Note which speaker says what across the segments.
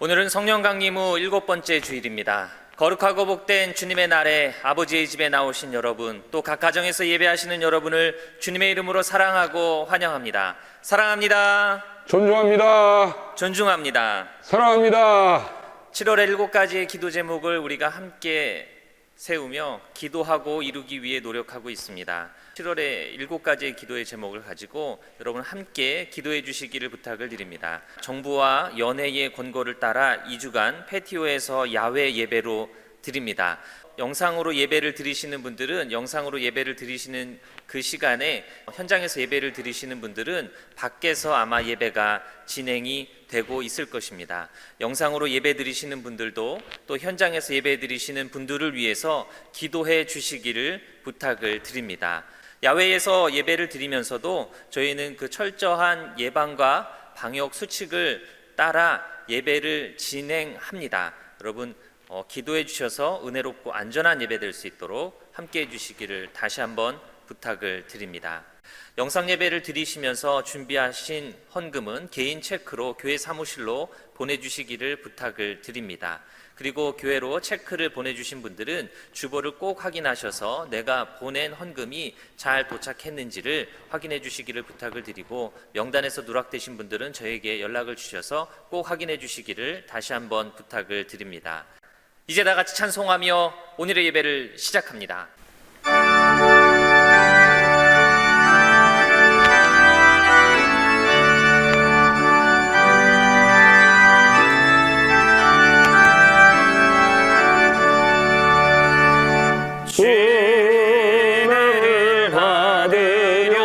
Speaker 1: 오늘은 성령 강림 후 7번째 주일입니다. 거룩하고 복된 주님의 날에 아버지의 집에 나오신 여러분, 또 각 가정에서 예배하시는 여러분을 주님의 이름으로 사랑하고 환영합니다. 사랑합니다.
Speaker 2: 존중합니다.
Speaker 1: 존중합니다.
Speaker 2: 사랑합니다.
Speaker 1: 7월의 7가지의 기도 제목을 우리가 함께 세우며 기도하고 이루기 위해 노력하고 있습니다. 7월의 7가지의 기도의 제목을 가지고 여러분 함께 기도해 주시기를 부탁을 드립니다. 정부와 연회의 권고를 따라 2주간 패티오에서 야외 예배로 드립니다. 영상으로 예배를 드리시는 분들은 영상으로 예배를 드리시는 그 시간에, 현장에서 예배를 드리시는 분들은 밖에서 아마 예배가 진행이 되고 있을 것입니다. 영상으로 예배 드리시는 분들도 또 현장에서 예배 드리시는 분들을 위해서 기도해 주시기를 부탁을 드립니다. 야외에서 예배를 드리면서도 저희는 그 철저한 예방과 방역 수칙을 따라 예배를 진행합니다. 여러분 기도해 주셔서 은혜롭고 안전한 예배 될 수 있도록 함께 해 주시기를 다시 한번 부탁을 드립니다. 영상 예배를 드리시면서 준비하신 헌금은 개인 체크로 교회 사무실로 보내주시기를 부탁을 드립니다. 그리고 교회로 체크를 보내주신 분들은 주보를 꼭 확인하셔서 내가 보낸 헌금이 잘 도착했는지를 확인해 주시기를 부탁을 드리고, 명단에서 누락되신 분들은 저에게 연락을 주셔서 꼭 확인해 주시기를 다시 한번 부탁을 드립니다. 이제 다 같이 찬송하며 오늘의 예배를 시작합니다.
Speaker 2: 은혜를 받으려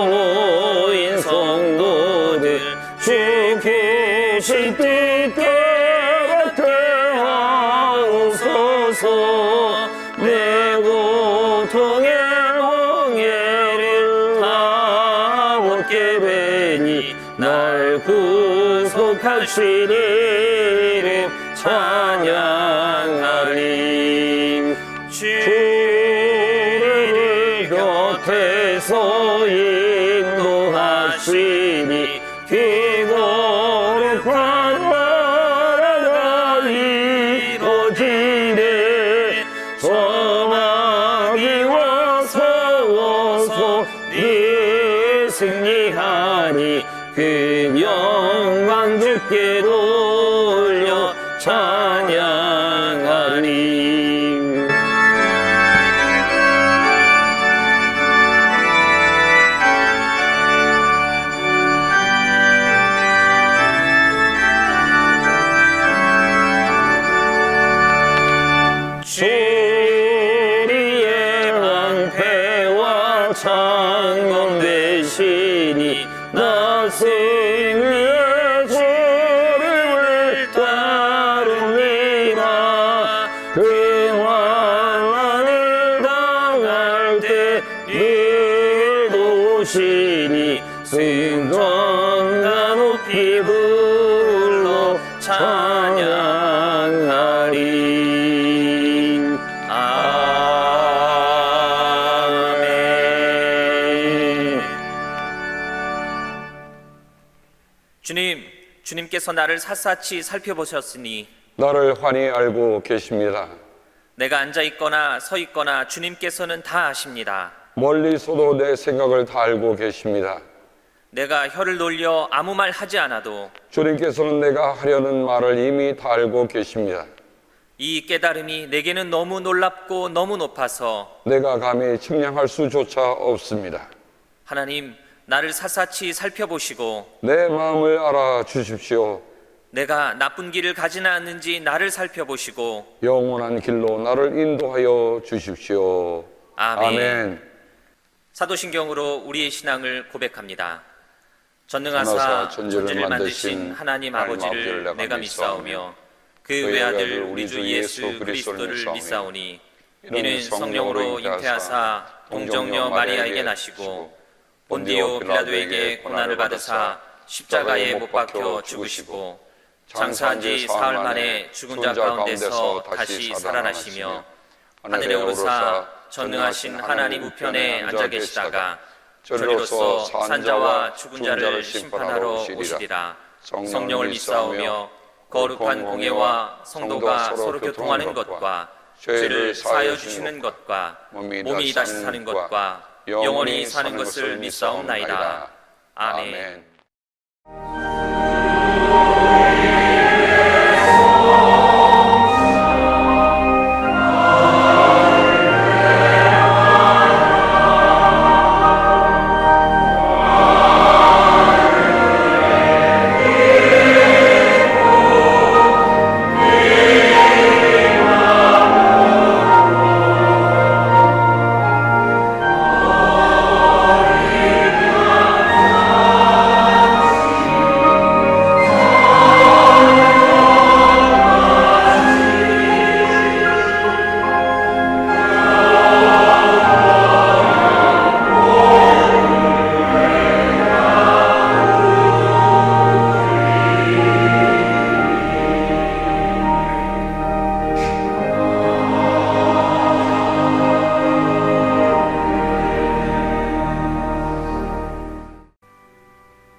Speaker 2: 모인 성도들, 주께신 뜻대로 되하옵소서. 내 고통의 멍에를 다 묻게 되니 날 구속하신 이름 찬양하리. 주를 곁에서 인도하시니 귀거룩한 나라가 이루어지네. 소망이와 서워서 네 승리하니 그 영광 주께 돌려 찬양하리. 주리의 방패와 창검 되시니 나 승리의 주를 따릅니다. 그 환난을 당할 때 인도시니 승전가 높이 불러 찬양하리.
Speaker 1: 주님께서 나를 샅샅이 살펴보셨으니
Speaker 2: 나를 환히 알고 계십니다.
Speaker 1: 내가 앉아있거나 서있거나 주님께서는 다 아십니다.
Speaker 2: 멀리서도 내 생각을 다 알고 계십니다.
Speaker 1: 내가 혀를 놀려 아무 말 하지 않아도
Speaker 2: 주님께서는 내가 하려는 말을 이미 다 알고 계십니다.
Speaker 1: 이 깨달음이 내게는 너무 놀랍고 너무 높아서
Speaker 2: 내가 감히 측량할 수조차 없습니다.
Speaker 1: 하나님, 나를 샅샅이 살펴보시고
Speaker 2: 내 마음을 알아주십시오.
Speaker 1: 내가 나쁜 길을 가지는 않는지 나를 살펴보시고
Speaker 2: 영원한 길로 나를 인도하여 주십시오.
Speaker 1: 아멘.
Speaker 2: 아멘.
Speaker 1: 사도신경으로 우리의 신앙을 고백합니다.
Speaker 2: 전능하사
Speaker 1: 전능하사
Speaker 2: 천지를
Speaker 1: 천지를
Speaker 2: 만드신
Speaker 1: 만드신 하나님 아버지를 내가 믿사오며 그 외아들 우리 주 예수 그리스도를 믿사오니 이는 성령으로 잉태하사 동정녀 마리아에게 나시고 본디오 빌라도에게 고난을 받으사 십자가에 못 박혀 죽으시고 장사한 지 사흘 만에 죽은 자 가운데서 다시 살아나시며 하늘에 오르사 전능하신 하나님 우편에 앉아 계시다가 저리로서 산자와 죽은 자를 심판하러 오시리라. 성령을 믿사오며 거룩한 공예와 성도가 서로 교통하는 것과 죄를 사하여 주시는 것과 몸이 다시 사는 것과 영원히 사는 것을 믿사옵나이다. 아멘.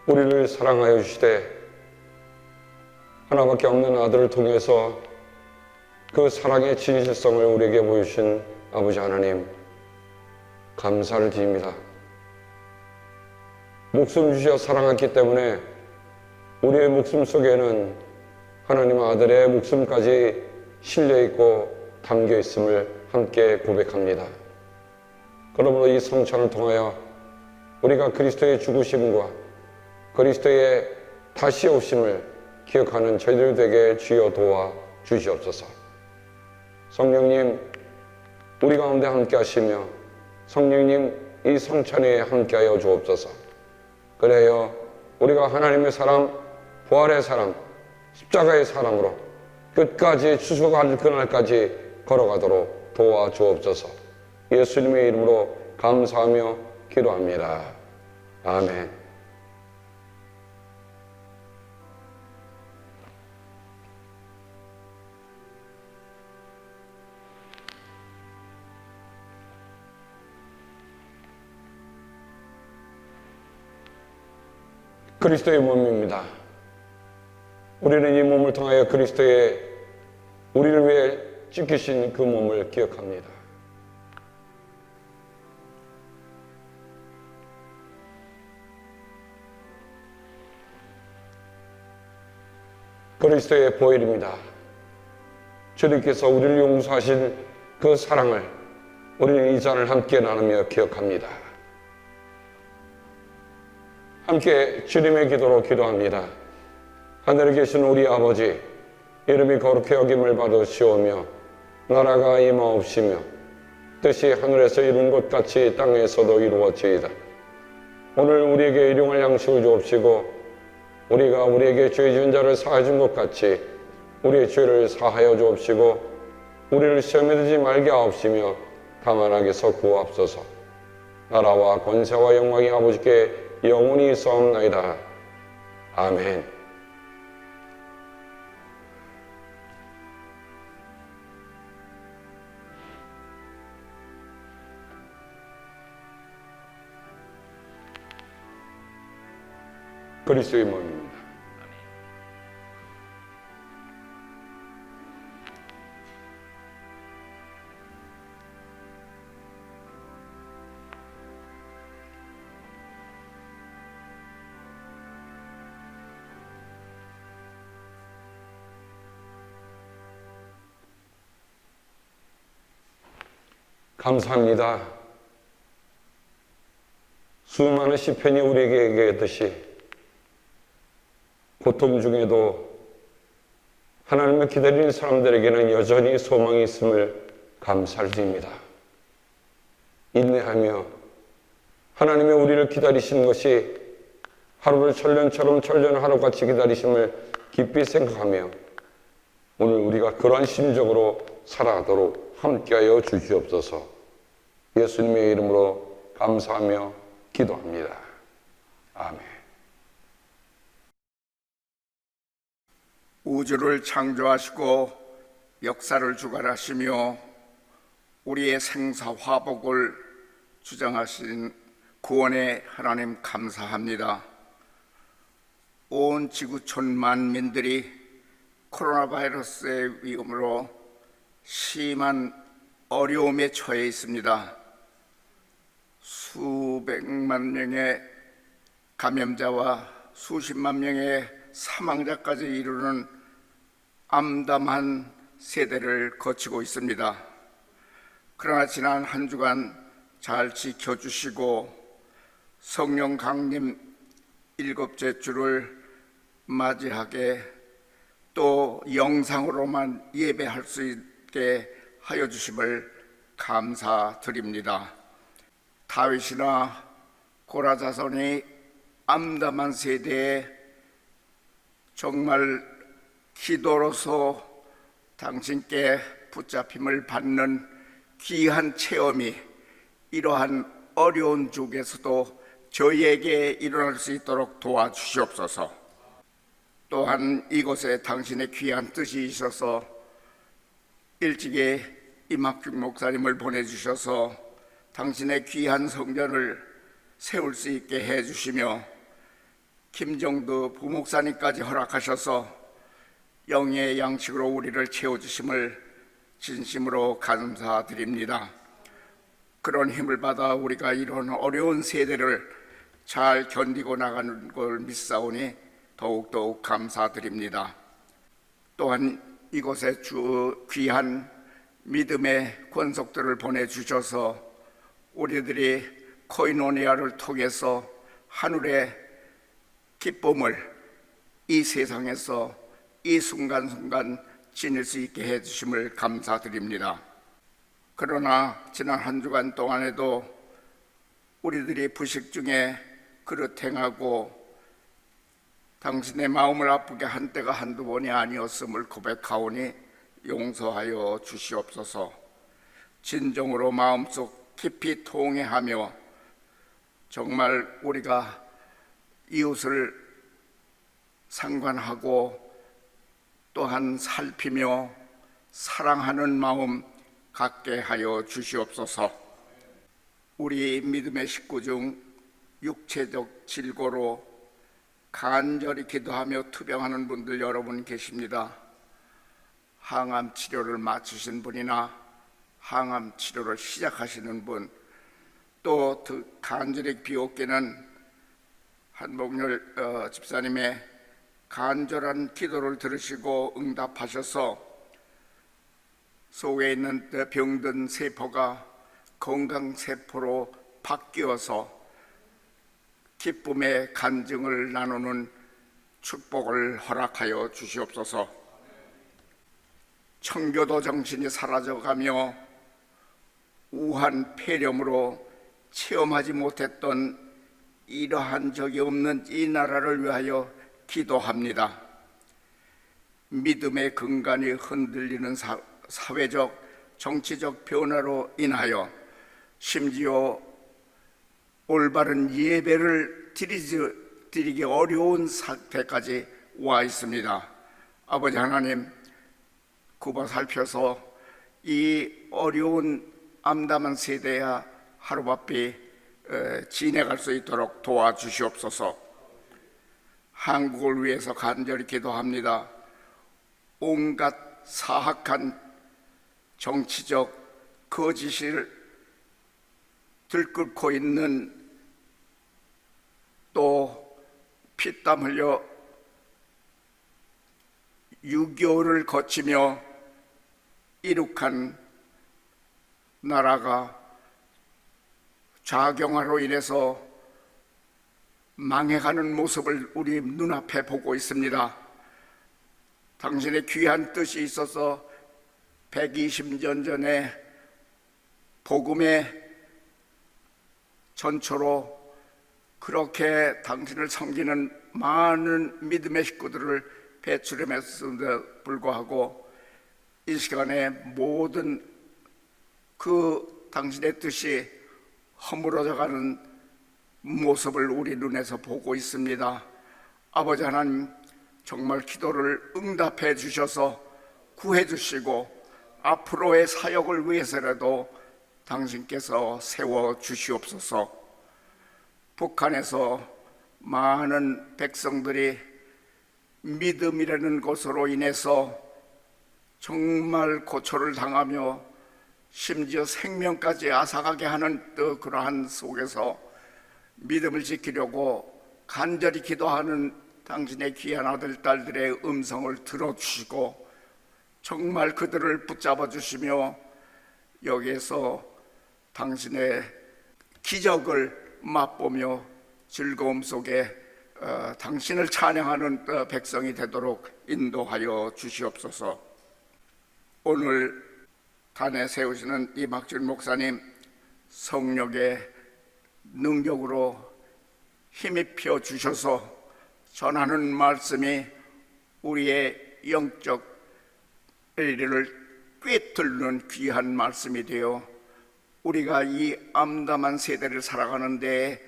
Speaker 2: 우리를 사랑하여 주시되 하나밖에 없는 아들을 통해서 그 사랑의 진실성을 우리에게 보여주신 아버지 하나님, 감사를 드립니다. 목숨 주셔 사랑했기 때문에 우리의 목숨 속에는 하나님 아들의 목숨까지 실려있고 담겨있음을 함께 고백합니다. 그러므로 이 성찬을 통하여 우리가 그리스도의 죽으심과 그리스도의 다시 오심을 기억하는 저희들 되게 주여 도와 주시옵소서. 성령님, 우리 가운데 함께 하시며 성령님 이 성찬에 함께 하여 주옵소서. 그래요 우리가 하나님의 사람, 부활의 사람, 십자가의 사람으로 끝까지 추수할 그날까지 걸어가도록 도와 주옵소서. 예수님의 이름으로 감사하며 기도합니다. 아멘. 그리스도의 몸입니다. 우리는 이 몸을 통하여 그리스도의 우리를 위해 찢기신 그 몸을 기억합니다. 그리스도의 보혈입니다. 주님께서 우리를 용서하신 그 사랑을 우리는 이 잔을 함께 나누며 기억합니다. 함께 주님의 기도로 기도합니다. 하늘에 계신 우리 아버지, 이름이 거룩히 여김을 받으시오며 나라가 임하옵시며 뜻이 하늘에서 이룬 것 같이 땅에서도 이루어지이다. 오늘 우리에게 일용할 양식을 주옵시고 우리가 우리에게 죄 지은 자를 사하여 준 것 같이 우리의 죄를 사하여 주옵시고 우리를 시험에 들지 말게 하옵시며 다만 악에서 구하옵소서. 나라와 권세와 영광이 아버지께 영원히 있사옵나이다. 아멘. 그리스도의 몸입니다. 감사합니다. 수많은 시편이 우리에게 얘기했듯이 고통 중에도 하나님을 기다리는 사람들에게는 여전히 소망이 있음을 감사를 드립니다. 인내하며 하나님의 우리를 기다리시는 것이 하루를 천년처럼 천년하루같이 기다리심을 깊이 생각하며 오늘 우리가 그러한 심정으로 살아가도록 함께하여 주시옵소서. 예수님의 이름으로 감사하며 기도합니다. 아멘.
Speaker 3: 우주를 창조하시고 역사를 주관하시며 우리의 생사화복을 주장하신 구원의 하나님 감사합니다. 온 지구촌 만민들이 코로나 바이러스의 위험으로 심한 어려움에 처해 있습니다. 수백만 명의 감염자와 수십만 명의 사망자까지 이르는 암담한 세대를 거치고 있습니다. 그러나 지난 한 주간 잘 지켜주시고 성령 강림 일곱째 주를 맞이하게 또 영상으로만 예배할 수 있게 하여 주심을 감사드립니다. 다윗이나 고라 자손이 암담한 세대에 정말 기도로서 당신께 붙잡힘을 받는 귀한 체험이 이러한 어려운 중에서도 저희에게 일어날 수 있도록 도와주시옵소서. 또한 이곳에 당신의 귀한 뜻이 있어서 일찍이 임학중 목사님을 보내주셔서 당신의 귀한 성전을 세울 수 있게 해주시며 김정두 부목사님까지 허락하셔서 영의 양식으로 우리를 채워주심을 진심으로 감사드립니다. 그런 힘을 받아 우리가 이런 어려운 세대를 잘 견디고 나가는 걸 믿사오니 더욱더욱 감사드립니다. 또한 이곳에 귀한 믿음의 권속들을 보내주셔서 우리들이 코이노니아를 통해서 하늘의 기쁨을 이 세상에서 이 순간순간 지닐 수 있게 해주심을 감사드립니다. 그러나 지난 한 주간 동안에도 우리들이 부식 중에 그릇 행하고 당신의 마음을 아프게 한 때가 한두 번이 아니었음을 고백하오니 용서하여 주시옵소서. 진정으로 마음속 깊이 통회하며 정말 우리가 이웃을 상관하고 또한 살피며 사랑하는 마음 갖게 하여 주시옵소서. 우리 믿음의 식구 중 육체적 질고로 간절히 기도하며 투병하는 분들 여러분 계십니다. 항암 치료를 마치신 분이나 항암 치료를 시작하시는 분, 또 간절히 비옵기는 한복열 집사님의 간절한 기도를 들으시고 응답하셔서 속에 있는 병든 세포가 건강세포로 바뀌어서 기쁨의 간증을 나누는 축복을 허락하여 주시옵소서. 청교도 정신이 사라져가며 우한 폐렴으로 체험하지 못했던 이러한 적이 없는 이 나라를 위하여 기도합니다. 믿음의 근간이 흔들리는 사회적, 정치적 변화로 인하여 심지어 올바른 예배를 드리기 어려운 상태까지 와 있습니다. 아버지 하나님, 굽어 살펴서 이 어려운 암담한 세대야 하루바삐 지내갈 수 있도록 도와주시옵소서. 한국을 위해서 간절히 기도합니다. 온갖 사악한 정치적 거짓을 들끓고 있는, 또 피땀 흘려 6.25를 거치며 이룩한 나라가 좌경화로 인해서 망해가는 모습을 우리 눈앞에 보고 있습니다. 당신의 귀한 뜻이 있어서 120년 전에 복음의 전초로 그렇게 당신을 섬기는 많은 믿음의 식구들을 배출함에도 불구하고 이 시간에 모든 그 당신의 뜻이 허물어져가는 모습을 우리 눈에서 보고 있습니다. 아버지 하나님, 정말 기도를 응답해 주셔서 구해 주시고 앞으로의 사역을 위해서라도 당신께서 세워 믿음이라는 것으로 인해서 정말 고초를 당하며 심지어 생명까지 앗아가게 하는 그러한 속에서 믿음을 지키려고 간절히 기도하는 당신의 귀한 아들, 딸들의 음성을 들어주시고 정말 그들을 붙잡아 주시며 여기에서 당신의 기적을 맛보며 즐거움 속에 당신을 찬양하는 백성이 되도록 인도하여 주시옵소서. 오늘 단에 세우시는 이막준 목사님 성령의 능력으로 힘입혀 주셔서 전하는 말씀이 우리의 영적 엘리를 꿰뚫는 귀한 말씀이 되어 우리가 이 암담한 세대를 살아가는 데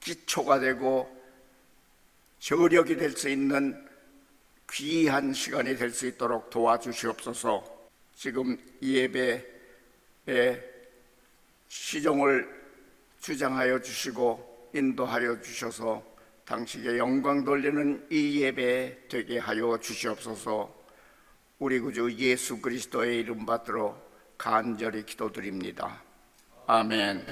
Speaker 3: 기초가 되고 저력이 될 수 있는 귀한 시간이 될 수 있도록 도와주시옵소서. 지금 이 예배의 시종을 주장하여 주시고 인도하여 주셔서 당신의 영광 돌리는 이 예배 되게 하여 주시옵소서. 우리 구주 예수 그리스도의 이름 받들어 간절히 기도드립니다. 아멘.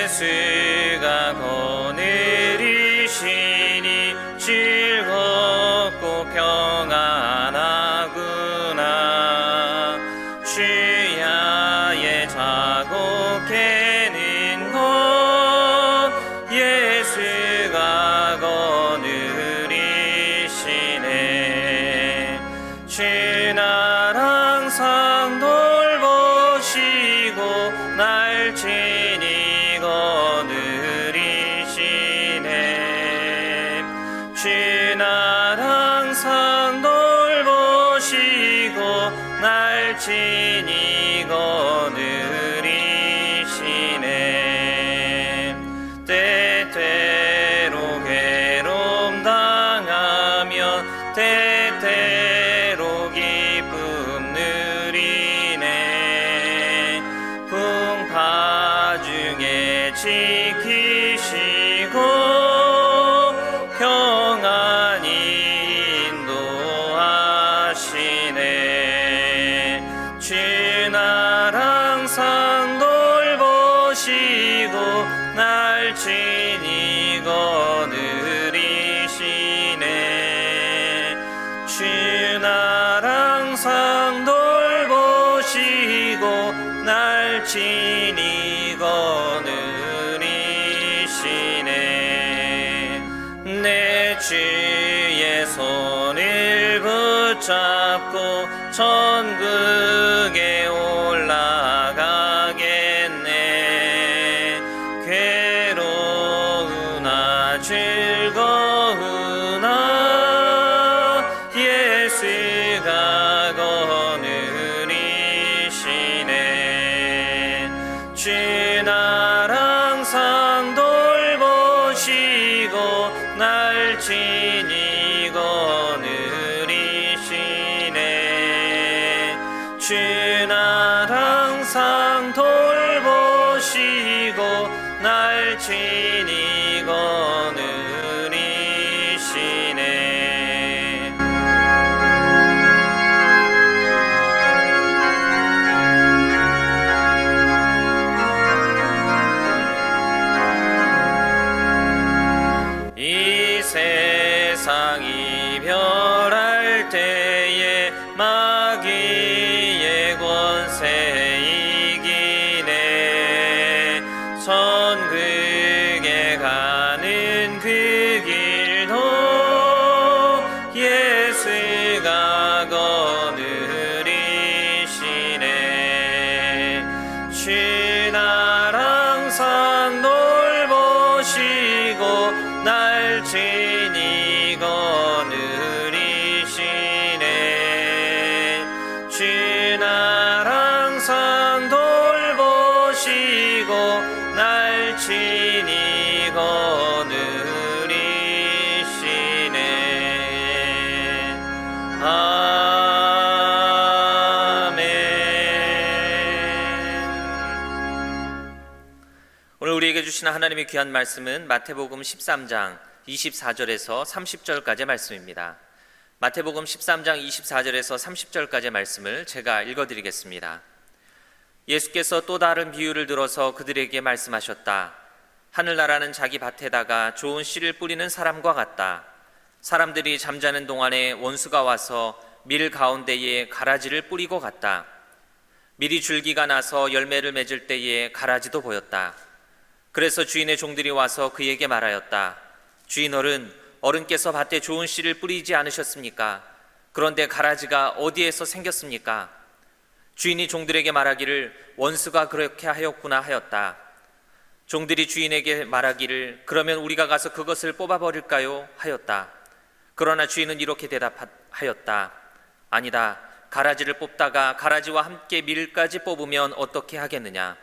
Speaker 1: 예수가 거느리시니 즐겁고 평안하구나. 주야에 자곡해는 것 예수가 거느리시네. 주 날 항상 돌보시고 날 친히 거느리시네. 주 날 항상 돌보시고 날 친히 거느리시네. 때때로 괴로움 당하며 때때로 기쁨 누리네. 풍파 중에 지키시고 평안히 인도하시네. 주 날 항상 돌보시고 날 친히 거느리시네. 주 날 항상 돌보시고 날 친히 거느리시네. 내 주의 손을 붙잡고 천국에 올라가겠네. 괴로우나 즐거우나 예수가 거느리시네. 주 날 항상 돌보시고 날 친히 거느리시네. 주 날 항상 돌보시고 날 친히 거느리시네. 이 세상 이별할 때에 마귀의 권세 이기네. 주 날 항상 돌보시고 날 친히 거느리시네. 아멘. 오늘 우리에게 주시는 하나님의 귀한 말씀은 마태복음 13장 24절에서 30절까지의 말씀입니다. 마태복음 13장 24절에서 30절까지의 말씀을 제가 읽어드리겠습니다. 예수께서 또 다른 비유를 들어서 그들에게 말씀하셨다. 하늘나라는 자기 밭에다가 좋은 씨를 뿌리는 사람과 같다. 사람들이 잠자는 동안에 원수가 와서 밀 가운데에 가라지를 뿌리고 갔다. 밀이 줄기가 나서 열매를 맺을 때에 가라지도 보였다. 그래서 주인의 종들이 와서 그에게 말하였다. 주인어른, 어른께서 밭에 좋은 씨를 뿌리지 않으셨습니까? 그런데 가라지가 어디에서 생겼습니까? 주인이 종들에게 말하기를 원수가 그렇게 하였구나 하였다. 종들이 주인에게 말하기를 그러면 우리가 가서 그것을 뽑아버릴까요? 하였다. 그러나 주인은 이렇게 대답하였다. 아니다. 가라지를 뽑다가 가라지와 함께 밀까지 뽑으면 어떻게 하겠느냐?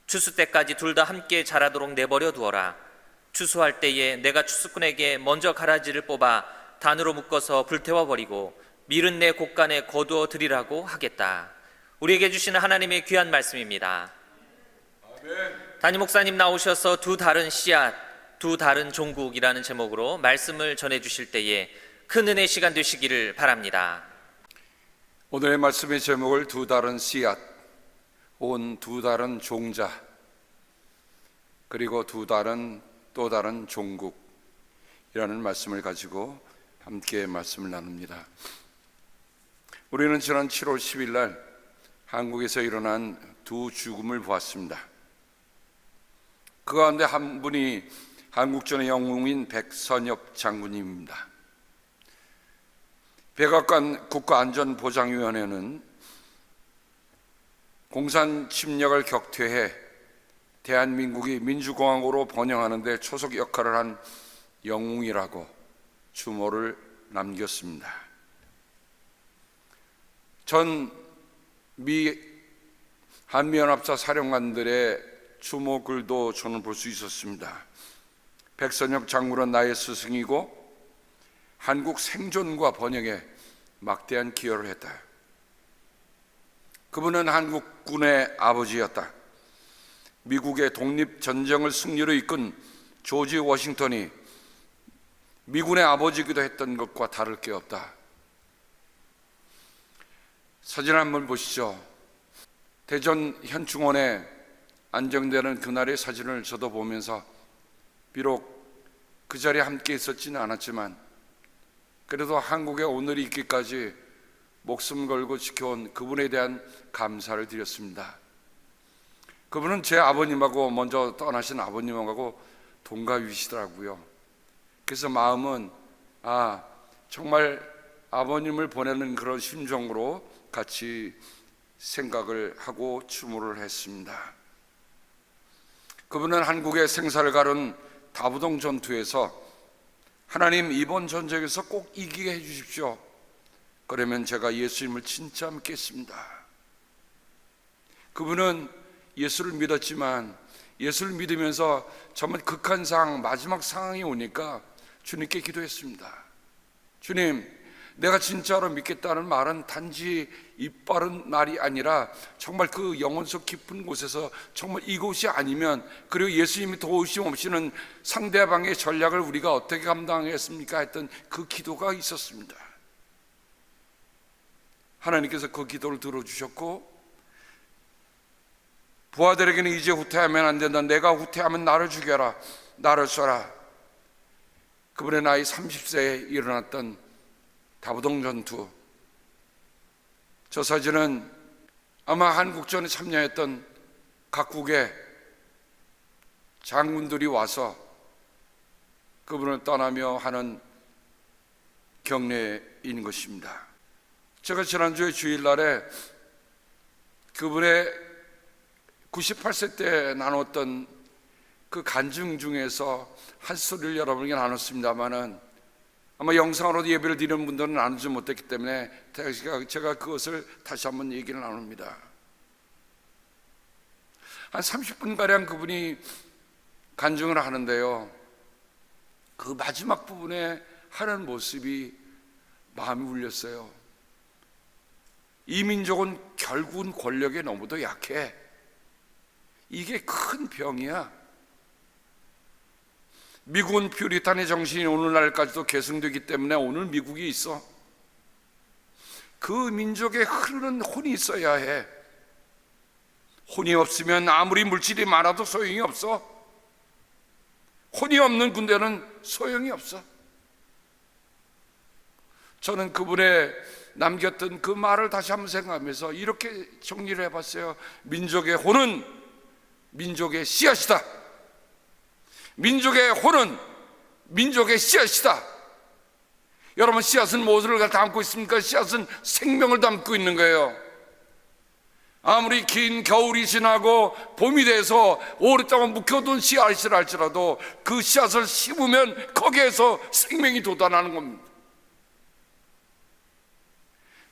Speaker 1: 추수 때까지 둘 다 함께 자라도록 내버려 두어라. 추수할 때에 내가 추수꾼에게 먼저 가라지를 뽑아 단으로 묶어서 불태워버리고 밀은 내 곳간에 거두어 드리라고 하겠다. 우리에게 주시는 하나님의 귀한 말씀입니다. 아멘. 담임 목사님 나오셔서 두 다른 씨앗, 두 다른 종국이라는 제목으로 말씀을 전해주실 때에 큰 은혜 시간 되시기를 바랍니다.
Speaker 4: 오늘의 말씀의 제목을 두 다른 씨앗, 온 두 다른 종자, 그리고 또 다른 종국이라는 말씀을 가지고 함께 말씀을 나눕니다. 우리는 지난 7월 10일 날 한국에서 일어난 두 죽음을 보았습니다. 그 가운데 한 분이 한국전의 영웅인 백선엽 장군님입니다. 백악관 국가안전보장위원회는 공산 침략을 격퇴해 대한민국이 민주공화국으로 번영하는 데 초석 역할을 한 영웅이라고 추모를 남겼습니다. 전 한미연합사 사령관들의 추모글도 저는 볼 수 있었습니다. 백선엽 장군은 나의 스승이고 한국 생존과 번영에 막대한 기여를 했다. 그분은 한국군의 아버지였다. 미국의 독립전쟁을 승리로 이끈 조지 워싱턴이 미군의 아버지이기도 했던 것과 다를 게 없다. 사진 한번 보시죠. 대전 현충원에 안정되는 그날의 사진을 저도 보면서 비록 그 자리에 함께 있었지는 않았지만 그래도 한국에 오늘이 있기까지 목숨 걸고 지켜온 그분에 대한 감사를 드렸습니다. 그분은 제 아버님하고 먼저 떠나신 아버님하고 동갑이시더라고요. 그래서 마음은 정말 아버님을 보내는 그런 심정으로 같이 생각을 하고 추모를 했습니다. 그분은 한국의 생사를 가른 다부동 전투에서 하나님 이번 전쟁에서 꼭 이기게 해주십시오. 그러면 제가 예수님을 진짜 믿겠습니다. 그분은 예수를 믿었지만 예수를 믿으면서 정말 극한 상황, 마지막 상황이 오니까 주님께 기도했습니다. 주님, 내가 진짜로 믿겠다는 말은 단지 입 바른 말이 아니라 정말 그 영혼속 깊은 곳에서 정말 이곳이 아니면 그리고 예수님이 도우심 없이는 상대방의 전략을 우리가 어떻게 감당하겠습니까? 했던 그 기도가 있었습니다. 하나님께서 그 기도를 들어주셨고 부하들에게는 이제 후퇴하면 안 된다. 내가 후퇴하면 나를 죽여라. 나를 쏘라. 그분의 나이 30세에 일어났던 다부동 전투, 저 사진은 아마 한국전에 참여했던 각국의 장군들이 와서 그분을 떠나며 하는 경례인 것입니다. 제가 지난주에 주일날에 그분의 98세 때 나눴던 그 간증 중에서 한 소리를 여러분에게 나눴습니다마는 아마 영상으로 예배를 드리는 분들은 나누지 못했기 때문에 제가 그것을 다시 한번 얘기를 나눕니다. 한 30분가량 그분이 간증을 하는데요, 그 마지막 부분에 하는 모습이 마음이 울렸어요. 이 민족은 결국은 권력에 너무도 약해. 이게 큰 병이야. 미국은 퓨리탄의 정신이 오늘날까지도 계승되기 때문에 오늘 미국이 있어. 그 민족에 흐르는 혼이 있어야 해. 혼이 없으면 아무리 물질이 많아도 소용이 없어. 혼이 없는 군대는 소용이 없어. 저는 그분의 남겼던 그 말을 다시 한번 생각하면서 이렇게 정리를 해봤어요. 민족의 혼은 민족의 씨앗이다. 민족의 혼은 민족의 씨앗이다. 여러분, 씨앗은 무엇을 담고 있습니까? 씨앗은 생명을 담고 있는 거예요. 아무리 긴 겨울이 지나고 봄이 돼서 오랫동안 묵혀둔 씨앗이라 할지라도 그 씨앗을 심으면 거기에서 생명이 돋아나는 겁니다.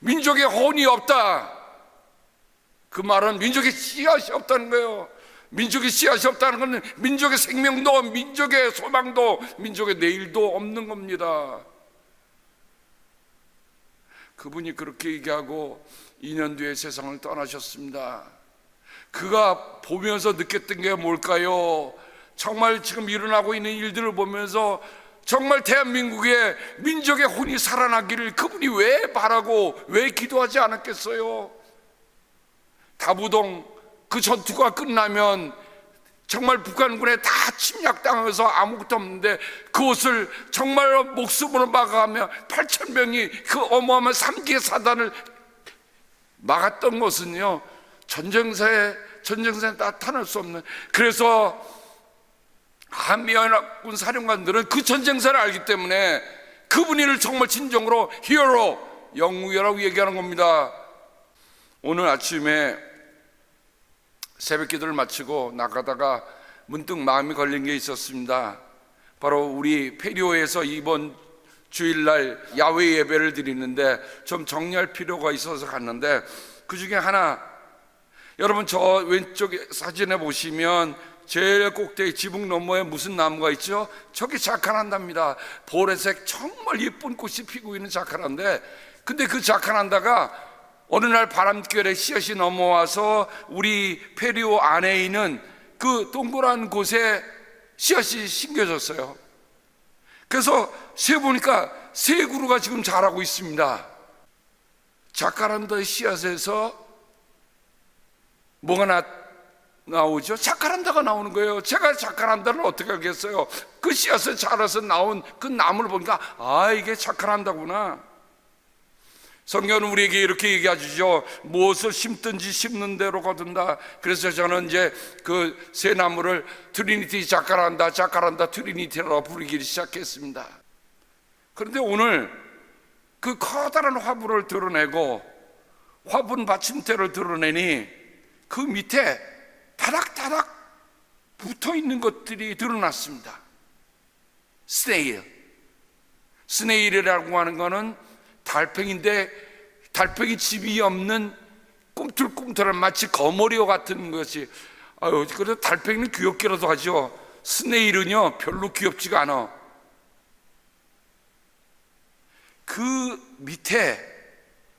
Speaker 4: 민족의 혼이 없다, 그 말은 민족의 씨앗이 없다는 거예요. 민족의 씨앗이 없다는 것은 민족의 생명도, 민족의 소망도, 민족의 내일도 없는 겁니다. 그분이 그렇게 얘기하고 2년 뒤에 세상을 떠나셨습니다. 그가 보면서 느꼈던 게 뭘까요? 정말 지금 일어나고 있는 일들을 보면서 정말 대한민국의 민족의 혼이 살아나기를 그분이 왜 바라고 왜 기도하지 않았겠어요? 다부동 그 전투가 끝나면 정말 북한군에 다 침략당해서 아무것도 없는데 그것을 정말 목숨으로 막아가며 8,000명이 그 어마어마한 3기의 사단을 막았던 것은요, 전쟁사에 나타날 수 없는, 그래서 한미연합군 사령관들은 그 전쟁사를 알기 때문에 그분을 정말 진정으로 히어로, 영웅이라고 얘기하는 겁니다. 오늘 아침에 새벽 기도를 마치고 나가다가 문득 마음이 걸린 게 있었습니다. 바로 우리 페리오에서 이번 주일날 야외 예배를 드리는데 좀 정리할 필요가 있어서 갔는데, 그 중에 하나, 여러분 저 왼쪽 사진에 보시면 제일 꼭대기 지붕 너머에 무슨 나무가 있죠? 저게 자카란다입니다. 보라색 정말 예쁜 꽃이 피고 있는 자카란데, 근데 그 자카란다가 어느 날 바람결에 씨앗이 넘어와서 우리 페리오 안에 있는 그 동그란 곳에 씨앗이 심겨졌어요. 그래서 세보니까 세 그루가 지금 자라고 있습니다. 자카란다의 씨앗에서 뭐가 나오죠? 자카란다가 나오는 거예요. 제가 자카란다를 어떻게 알겠어요? 그 씨앗에 자라서 나온 그 나무를 보니까 아, 이게 자카란다구나. 성경은 우리에게 이렇게 얘기해 주죠. 무엇을 심든지 심는 대로 거둔다. 그래서 저는 이제 그 새 나무를 트리니티 자카란다 트리니티라고 부르기 시작했습니다. 그런데 오늘 그 커다란 화분을 드러내고 화분 받침대를 드러내니 그 밑에 다닥다닥 붙어 있는 것들이 드러났습니다. 스네일이라고 하는 거는 달팽인데, 달팽이 집이 없는 꿈틀꿈틀한 마치 거머리와 같은 것이, 그래도 달팽이는 귀엽게라도 하죠. 스네일은요 별로 귀엽지가 않아. 그 밑에,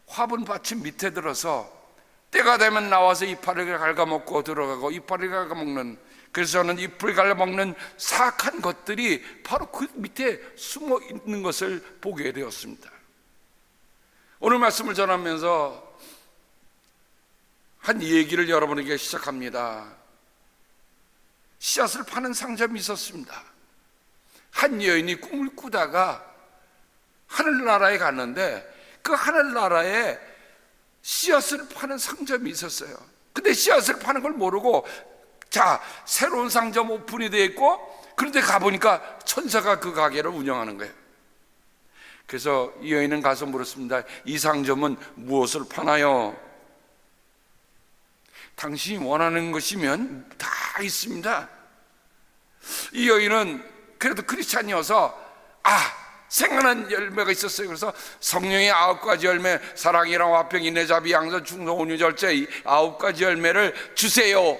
Speaker 4: 화분 받침 밑에 들어서 때가 되면 나와서 이파리를 갉아먹고 들어가고 이파리를 갉아먹는, 그래서 저는 잎을 갉아먹는 사악한 것들이 바로 그 밑에 숨어 있는 것을 보게 되었습니다. 오늘 말씀을 전하면서 한 얘기를 여러분에게 시작합니다. 씨앗을 파는 상점이 있었습니다. 한 여인이 꿈을 꾸다가 하늘나라에 갔는데 그 하늘나라에 씨앗을 파는 상점이 있었어요. 근데 씨앗을 파는 걸 모르고, 자, 새로운 상점 오픈이 되어 있고, 그런데 가보니까 천사가 그 가게를 운영하는 거예요. 그래서 이 여인은 가서 물었습니다. 이 상점은 무엇을 파나요? 당신이 원하는 것이면 다 있습니다. 이 여인은 그래도 크리스찬이어서 생각난 열매가 있었어요. 그래서 성령의 9가지 열매, 사랑이랑 화평, 인내, 자비, 양선, 충성, 온유, 절제, 이 9가지 열매를 주세요.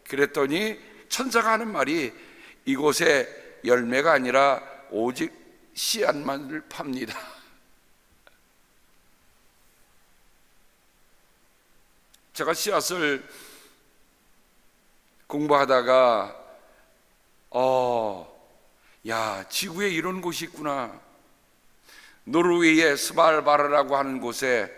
Speaker 4: 그랬더니 천사가 하는 말이 이곳에 열매가 아니라 오직 씨앗만을 팝니다. 제가 씨앗을 공부하다가 지구에 이런 곳이 있구나. 노르웨이의 스발바르라고 하는 곳에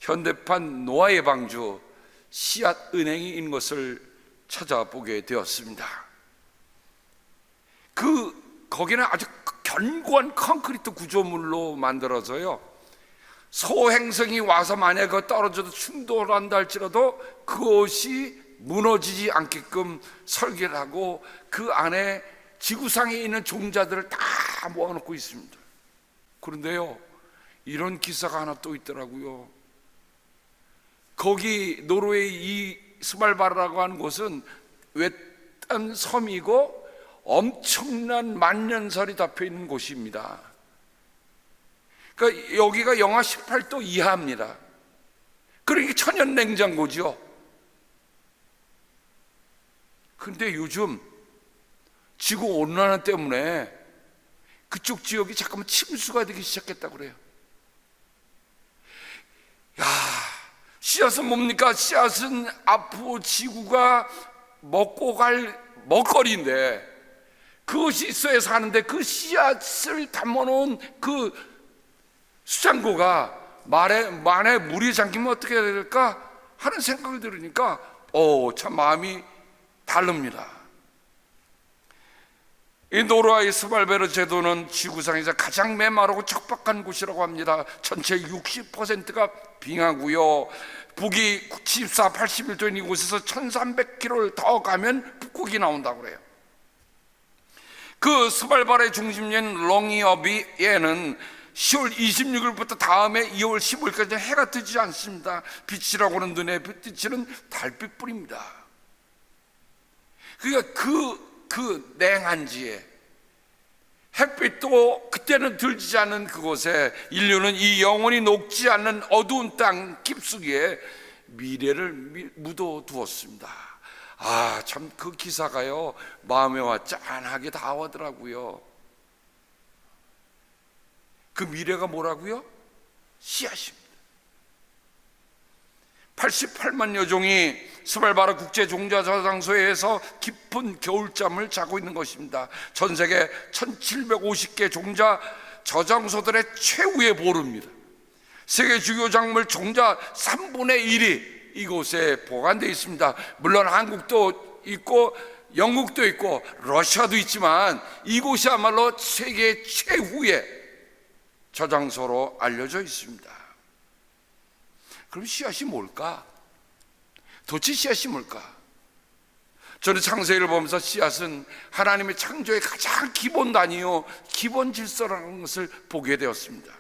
Speaker 4: 현대판 노아의 방주 씨앗 은행이 있는 것을 찾아보게 되었습니다. 거기는 아주 견고한 콘크리트 구조물로 만들어져요. 소행성이 와서 만약에 그거 떨어져도 충돌한다 할지라도 그것이 무너지지 않게끔 설계를 하고 그 안에 지구상에 있는 종자들을 다 모아놓고 있습니다. 그런데요, 이런 기사가 하나 또 있더라고요. 거기 노르웨이 이 스발바르라고 하는 곳은 외딴 섬이고 엄청난 만년설이 덮여 있는 곳입니다. 그러니까 여기가 영하 18도 이하입니다. 그러니까 천연 냉장고죠. 근데 요즘 지구 온난화 때문에 그쪽 지역이 잠깐만 침수가 되기 시작했다고 그래요. 씨앗은 뭡니까? 씨앗은 앞으로 지구가 먹고 갈 먹거리인데 그것이 있어야 사는데 그 씨앗을 담아놓은 그 수장고가 만에 물이 잠기면 어떻게 해야 될까 하는 생각을 들으니까 참 마음이 다릅니다. 이 노르웨이 스발바르 제도는 지구상에서 가장 메마르고 척박한 곳이라고 합니다. 전체 60%가 빙하고요. 북위 74, 81도인 이곳에서 1300km를 더 가면 북극이 나온다고 그래요. 그 스발바르의 중심지인 롱이어비에는 10월 26일부터 다음에 2월 15일까지 해가 뜨지 않습니다. 빛이라고 하는 눈에 비치는 달빛뿐입니다. 그러니까 그 냉한지에 햇빛도 그때는 들지 않는 그곳에 인류는 이 영원히 녹지 않는 어두운 땅 깊숙이에 미래를 묻어두었습니다. 참 그 기사가요 마음에 와 짠하게 다가오더라고요. 그 미래가 뭐라고요? 씨앗입니다. 88만여 종이 스발바르 국제 종자 저장소에서 깊은 겨울잠을 자고 있는 것입니다. 전 세계 1750개 종자 저장소들의 최후의 보루입니다. 세계 주요 작물 종자 3분의 1이 이곳에 보관되어 있습니다. 물론 한국도 있고 영국도 있고 러시아도 있지만 이곳이야말로 세계 최후의 저장소로 알려져 있습니다. 그럼 씨앗이 뭘까? 도대체 씨앗이 뭘까? 저는 창세기를 보면서 씨앗은 하나님의 창조의 가장 기본 단위요 기본 질서라는 것을 보게 되었습니다.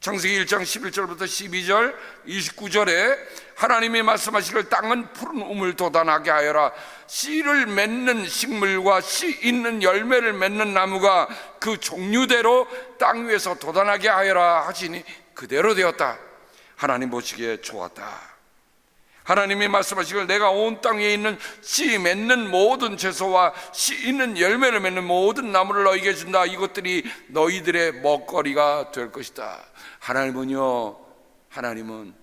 Speaker 4: 창세기 1장 11절부터 12절 29절에 하나님이 말씀하시길 땅은 푸른 우물 돋아나게 하여라. 씨를 맺는 식물과 씨 있는 열매를 맺는 나무가 그 종류대로 땅 위에서 돋아나게 하여라 하시니 그대로 되었다. 하나님 보시기에 좋았다. 하나님이 말씀하시길 내가 온 땅 위에 있는 씨 맺는 모든 채소와 씨 있는 열매를 맺는 모든 나무를 너희에게 준다. 이것들이 너희들의 먹거리가 될 것이다. 하나님은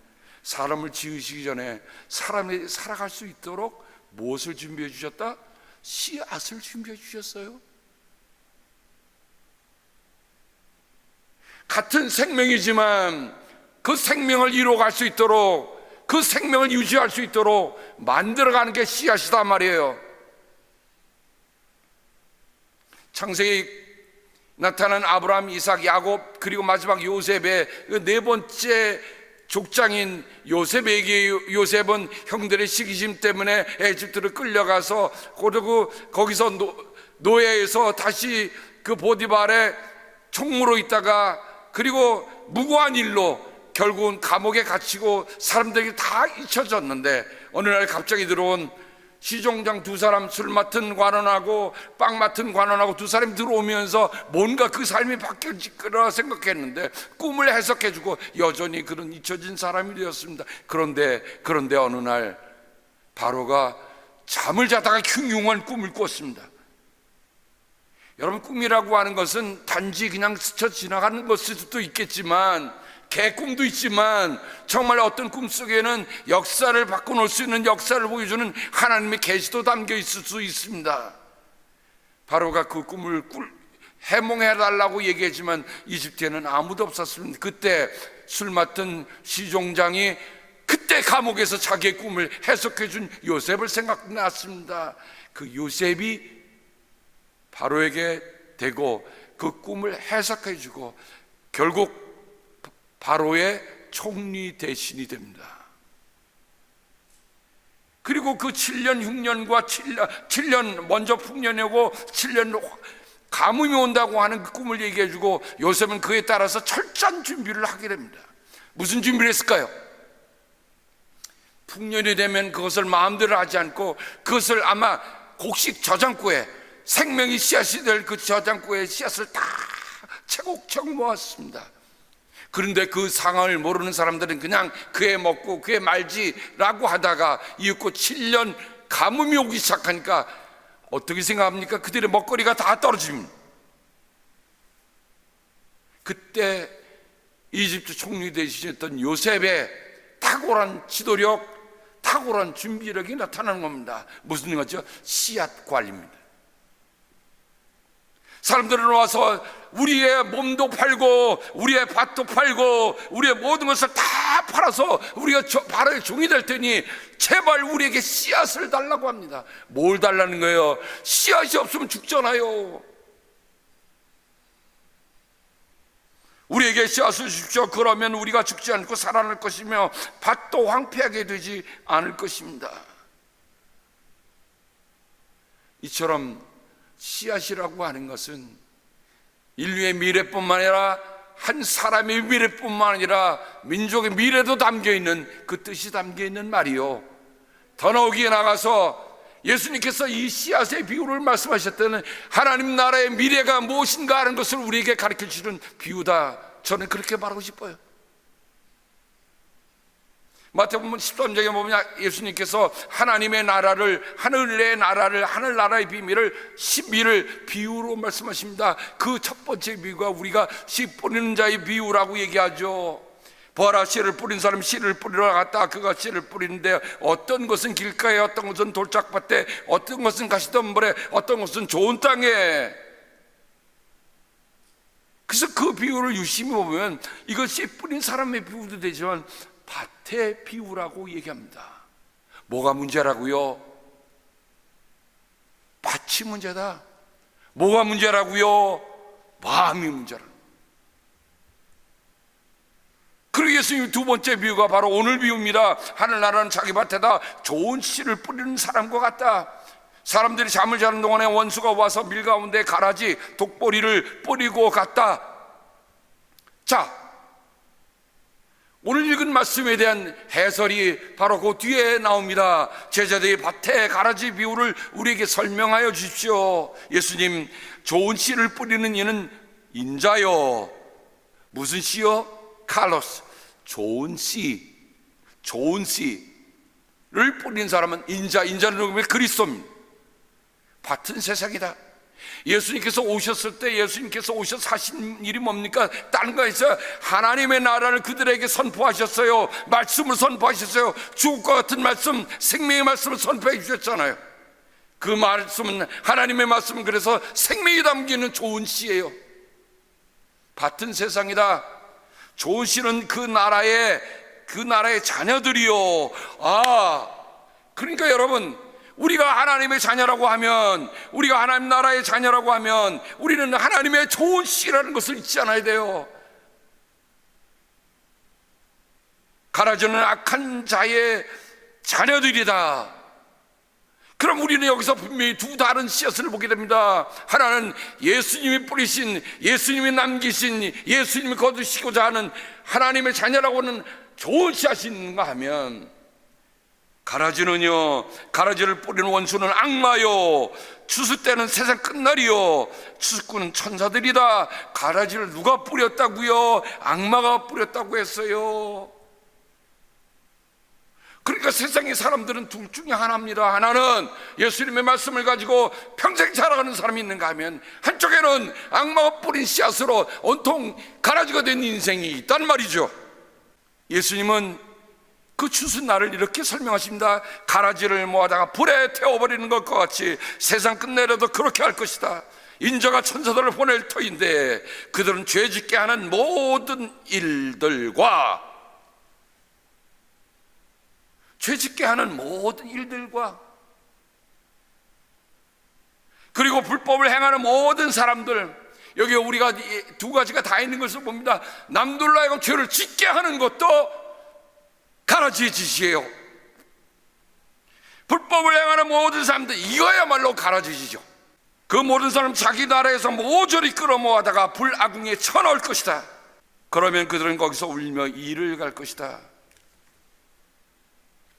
Speaker 4: 사람을 지으시기 전에 사람이 살아갈 수 있도록 무엇을 준비해 주셨다? 씨앗을 준비해 주셨어요. 같은 생명이지만 그 생명을 이루어갈 수 있도록 그 생명을 유지할 수 있도록 만들어가는 게 씨앗이단 말이에요. 창세기 나타난 아브라함, 이삭, 야곱 그리고 마지막 요셉의 네 번째 족장인 요셉에게 요셉은 형들의 시기심 때문에 에집트를 끌려가서 그리고 거기서 노예에서 다시 그 보디발의 총무로 있다가 그리고 무고한 일로 결국은 감옥에 갇히고 사람들에게 다 잊혀졌는데 어느 날 갑자기 들어온 시종장 두 사람, 술 맡은 관원하고 빵 맡은 관원하고 두 사람이 들어오면서 뭔가 그 삶이 바뀔 거라 생각했는데 꿈을 해석해주고 여전히 그런 잊혀진 사람이 되었습니다. 그런데 어느 날 바로가 잠을 자다가 흉흉한 꿈을 꿨습니다. 여러분, 꿈이라고 하는 것은 단지 그냥 스쳐 지나가는 것일 수도 있겠지만, 개꿈도 있지만, 정말 어떤 꿈 속에는 역사를 바꿔놓을 수 있는, 역사를 보여주는 하나님의 계시도 담겨 있을 수 있습니다. 바로가 그 꿈을 해몽해달라고 얘기했지만 이집트에는 아무도 없었습니다. 그때 술 맡은 시종장이 그때 감옥에서 자기의 꿈을 해석해준 요셉을 생각났습니다. 그 요셉이 바로에게 대고 그 꿈을 해석해주고 결국 바로의 총리 대신이 됩니다. 그리고 그 7년 흉년과 7년 먼저 풍년이 오고 7년 가뭄이 온다고 하는 그 꿈을 얘기해주고 요셉은 그에 따라서 철저한 준비를 하게 됩니다. 무슨 준비를 했을까요? 풍년이 되면 그것을 마음대로 하지 않고 그것을 아마 곡식 저장고에, 생명이 씨앗이 될 그 저장고에 씨앗을 다 차곡차곡 모았습니다. 그런데 그 상황을 모르는 사람들은 그냥 그애 먹고 그애 말지라고 하다가 이윽고 7년 가뭄이 오기 시작하니까 어떻게 생각합니까? 그들의 먹거리가 다 떨어집니다. 그때 이집트 총리 대신했던 요셉의 탁월한 지도력, 탁월한 준비력이 나타나는 겁니다. 무슨 거죠? 씨앗 관리입니다. 사람들은 와서 우리의 몸도 팔고 우리의 밭도 팔고 우리의 모든 것을 다 팔아서 우리가 바로의 종이 될 테니 제발 우리에게 씨앗을 달라고 합니다. 뭘 달라는 거예요? 씨앗이 없으면 죽잖아요. 우리에게 씨앗을 주십시오. 그러면 우리가 죽지 않고 살아날 것이며 밭도 황폐하게 되지 않을 것입니다. 이처럼 씨앗이라고 하는 것은 인류의 미래뿐만 아니라 한 사람의 미래뿐만 아니라 민족의 미래도 담겨있는 그 뜻이 담겨있는 말이요, 더 나오기에 나가서 예수님께서 이 씨앗의 비유를 말씀하셨다는 하나님 나라의 미래가 무엇인가 하는 것을 우리에게 가르쳐 주는 비유다. 저는 그렇게 말하고 싶어요. 마태복음 13장에 보면 예수님께서 하나님의 나라를, 하늘의 나라를, 하늘나라의 비밀을 비유로 말씀하십니다. 그 첫 번째 비유가 우리가 씨 뿌리는 자의 비유라고 얘기하죠. 보아라, 씨를 뿌린 사람 씨를 뿌리러 갔다. 그가 씨를 뿌리는데 어떤 것은 길가에, 어떤 것은 돌짝밭에, 어떤 것은 가시덤불에, 어떤 것은 좋은 땅에. 그래서 그 비유를 유심히 보면 이건 씨 뿌린 사람의 비유도 되지만 밭의 비유라고 얘기합니다. 뭐가 문제라고요? 밭이 문제다. 뭐가 문제라고요? 마음이 문제라. 그리고 예수님 두 번째 비유가 바로 오늘 비유입니다. 하늘나라는 자기 밭에다 좋은 씨를 뿌리는 사람과 같다. 사람들이 잠을 자는 동안에 원수가 와서 밀 가운데 가라지, 독보리를 뿌리고 갔다. 자, 오늘 읽은 말씀에 대한 해설이 바로 그 뒤에 나옵니다. 제자들이 밭에 가라지 비유를 우리에게 설명하여 주십시오. 예수님, 좋은 씨를 뿌리는 이는 인자요. 무슨 씨요? 칼로스. 좋은 씨, 좋은 씨를 뿌린 사람은 인자는 누구면 그리스도입니다. 밭은 세상이다. 예수님께서 오셨을 때 예수님께서 오셔서 하신 일이 뭡니까? 다른 거 있어요. 하나님의 나라를 그들에게 선포하셨어요. 말씀을 선포하셨어요. 주옥과 같은 말씀, 생명의 말씀을 선포해 주셨잖아요. 그 말씀은, 하나님의 말씀은 그래서 생명이 담기는 좋은 씨예요. 밭은 세상이다. 좋은 씨는 그 나라의 자녀들이요. 그러니까 여러분, 우리가 하나님의 자녀라고 하면, 우리가 하나님 나라의 자녀라고 하면 우리는 하나님의 좋은 씨라는 것을 잊지 않아야 돼요. 가라지는 악한 자의 자녀들이다. 그럼 우리는 여기서 분명히 두 다른 씨앗을 보게 됩니다. 하나는 예수님이 뿌리신, 예수님이 남기신, 예수님이 거두시고자 하는 하나님의 자녀라고 하는 좋은 씨앗이 있는가 하면, 가라지를 뿌리는 원수는 악마요, 추수 때는 세상 끝날이요, 추수꾼은 천사들이다. 가라지를 누가 뿌렸다고요? 악마가 뿌렸다고 했어요. 그러니까 세상의 사람들은 둘 중에 하나입니다. 하나는 예수님의 말씀을 가지고 평생 살아가는 사람이 있는가 하면, 한쪽에는 악마가 뿌린 씨앗으로 온통 가라지가 된 인생이 있단 말이죠. 예수님은 그 추수날을 이렇게 설명하십니다. 가라지를 모아다가 불에 태워버리는 것과 같이 세상 끝내려도 그렇게 할 것이다. 인자가 천사들을 보낼 터인데 그들은 죄짓게 하는 모든 일들과 그리고 불법을 행하는 모든 사람들, 여기 우리가 두 가지가 다 있는 것을 봅니다. 남들로 하여금 죄를 짓게 하는 것도 가라지의 짓이에요. 불법을 행하는 모든 사람들, 이거야말로 가라지지죠. 그 모든 사람 자기 나라에서 모조리 끌어모아다가 불아궁에 쳐넣을 것이다. 그러면 그들은 거기서 울며 이를 갈 것이다.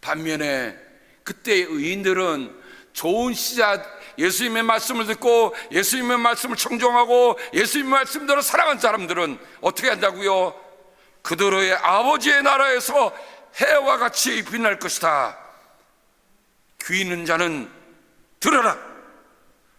Speaker 4: 반면에 그때의 의인들은 좋은 씨앗, 예수님의 말씀을 듣고 예수님의 말씀을 청종하고 예수님의 말씀대로 살아간 사람들은 어떻게 한다고요? 그들의 아버지의 나라에서 해와 같이 빛날 것이다. 귀 있는 자는 들어라.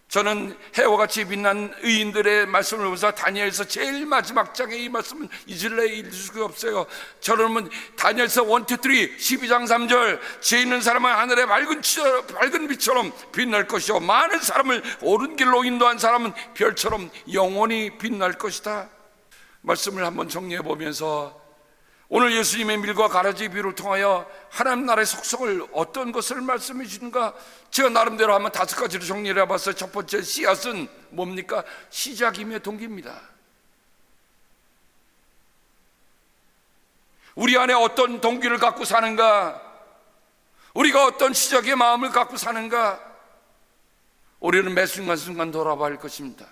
Speaker 4: 저는 해와 같이 빛난 의인들의 말씀을 보면서 다니엘서 제일 마지막 장에 이 말씀은 잊을 수가 없어요. 저는 다니엘서 1, 2, 3 12장 3절, 죄 있는 사람은 하늘의 밝은 빛처럼 빛날 것이요 많은 사람을 옳은 길로 인도한 사람은 별처럼 영원히 빛날 것이다. 말씀을 한번 정리해 보면서 오늘 예수님의 밀과 가라지 비유를 통하여 하나님 나라의 속성을 어떤 것을 말씀해 주는가, 제가 나름대로 한번 5가지로 정리를 해봤어요. 첫 번째, 씨앗은 뭡니까? 시작이며 동기입니다. 우리 안에 어떤 동기를 갖고 사는가, 우리가 어떤 시작의 마음을 갖고 사는가, 우리는 매 순간순간 돌아봐야 할 것입니다.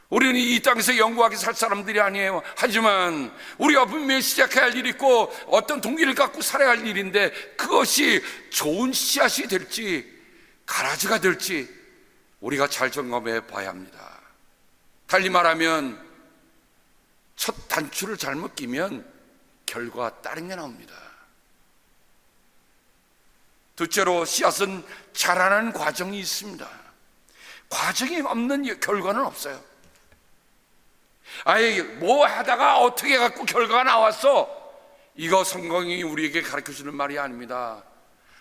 Speaker 4: 우리는 이 땅에서 영구하게 살 사람들이 아니에요. 하지만 우리가 분명히 시작해야 할 일이 있고 어떤 동기를 갖고 살아야 할 일인데, 그것이 좋은 씨앗이 될지 가라지가 될지 우리가 잘 점검해 봐야 합니다. 달리 말하면 첫 단추를 잘못 끼면 결과가 다른 게 나옵니다. 둘째로, 씨앗은 자라는 과정이 있습니다. 과정이 없는 결과는 없어요. 아예 뭐 하다가 어떻게 갖고 결과가 나왔어, 이거 성경이 우리에게 가르쳐주는 말이 아닙니다.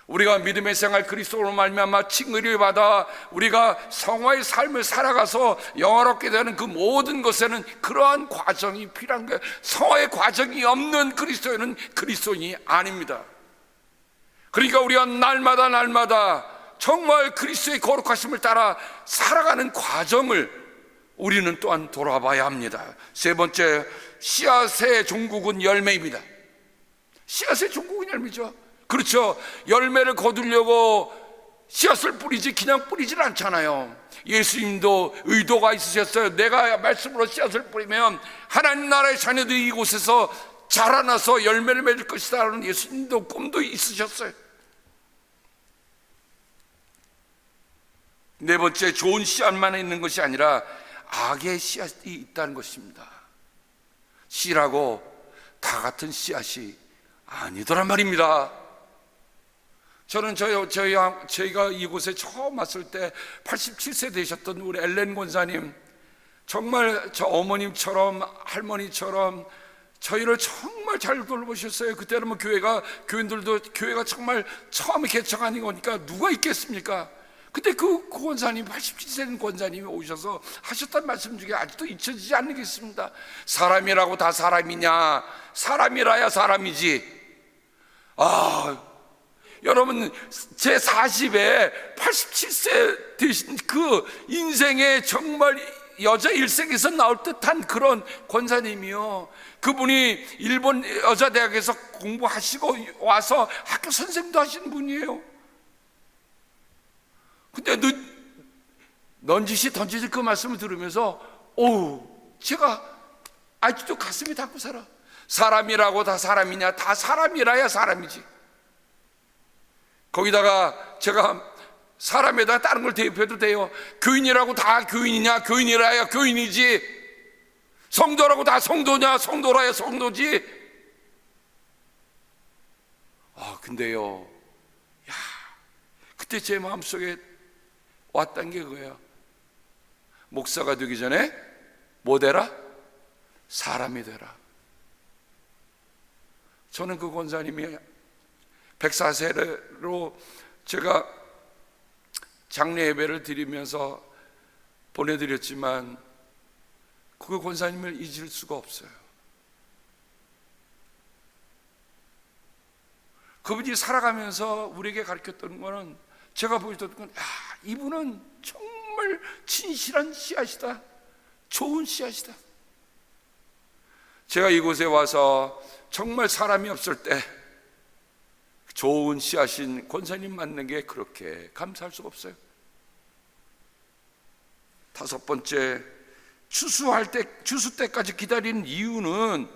Speaker 4: 우리가 믿음의 생활 그리스도로 말미암아 칭의를 받아 우리가 성화의 삶을 살아가서 영화롭게 되는 그 모든 것에는 그러한 과정이 필요한 거예요. 성화의 과정이 없는 그리스도인은 그리스도인이 아닙니다. 그러니까 우리가 날마다 정말 그리스도의 거룩하심을 따라 살아가는 과정을 우리는 또한 돌아봐야 합니다. 세 번째, 씨앗의 종국은 열매입니다. 씨앗의 종국은 열매죠. 그렇죠. 열매를 거두려고 씨앗을 뿌리지 그냥 뿌리질 않잖아요. 예수님도 의도가 있으셨어요. 내가 말씀으로 씨앗을 뿌리면 하나님 나라의 자녀들이 이곳에서 자라나서 열매를 맺을 것이다 라는 예수님도 꿈도 있으셨어요. 네 번째, 좋은 씨앗만 있는 것이 아니라 악의 씨앗이 있다는 것입니다. 씨라고 다 같은 씨앗이 아니더란 말입니다. 저는 저희가 이곳에 처음 왔을 때 87세 되셨던 우리 엘렌 권사님, 정말 저 어머님처럼 할머니처럼 저희를 정말 잘 돌보셨어요. 그때는 뭐 교회가 정말 처음에 개척하는 거니까 누가 있겠습니까? 근데 그 권사님, 87세 된 권사님이 오셔서 하셨던 말씀 중에 아직도 잊혀지지 않겠습니다. 사람이라고 다 사람이냐? 사람이라야 사람이지. 여러분, 제 40에 87세 되신 그 인생에 정말 여자 일생에서 나올 듯한 그런 권사님이요, 그분이 일본 여자대학에서 공부하시고 와서 학교 선생님도 하시는 분이에요. 근데 넌지시 던지실 그 말씀을 들으면서 제가 아직도 가슴이 닫고 살아. 사람이라고 다 사람이냐? 다 사람이라야 사람이지. 거기다가 제가 사람에다 다른 걸 대입해도 돼요. 교인이라고 다 교인이냐? 교인이라야 교인이지. 성도라고 다 성도냐? 성도라야 성도지. 근데요, 그때 제 마음속에 왔던 게 그거예요. 목사가 되기 전에 뭐 되라? 사람이 되라. 저는 그 권사님이 104세로 제가 장례 예배를 드리면서 보내드렸지만 그 권사님을 잊을 수가 없어요. 그분이 살아가면서 우리에게 가르쳤던 거는, 제가 보여줬던 건, 이분은 정말 진실한 씨앗이다. 좋은 씨앗이다. 제가 이곳에 와서 정말 사람이 없을 때 좋은 씨앗인 권사님 만난 게 그렇게 감사할 수가 없어요. 5번째, 추수 때까지 기다리는 이유는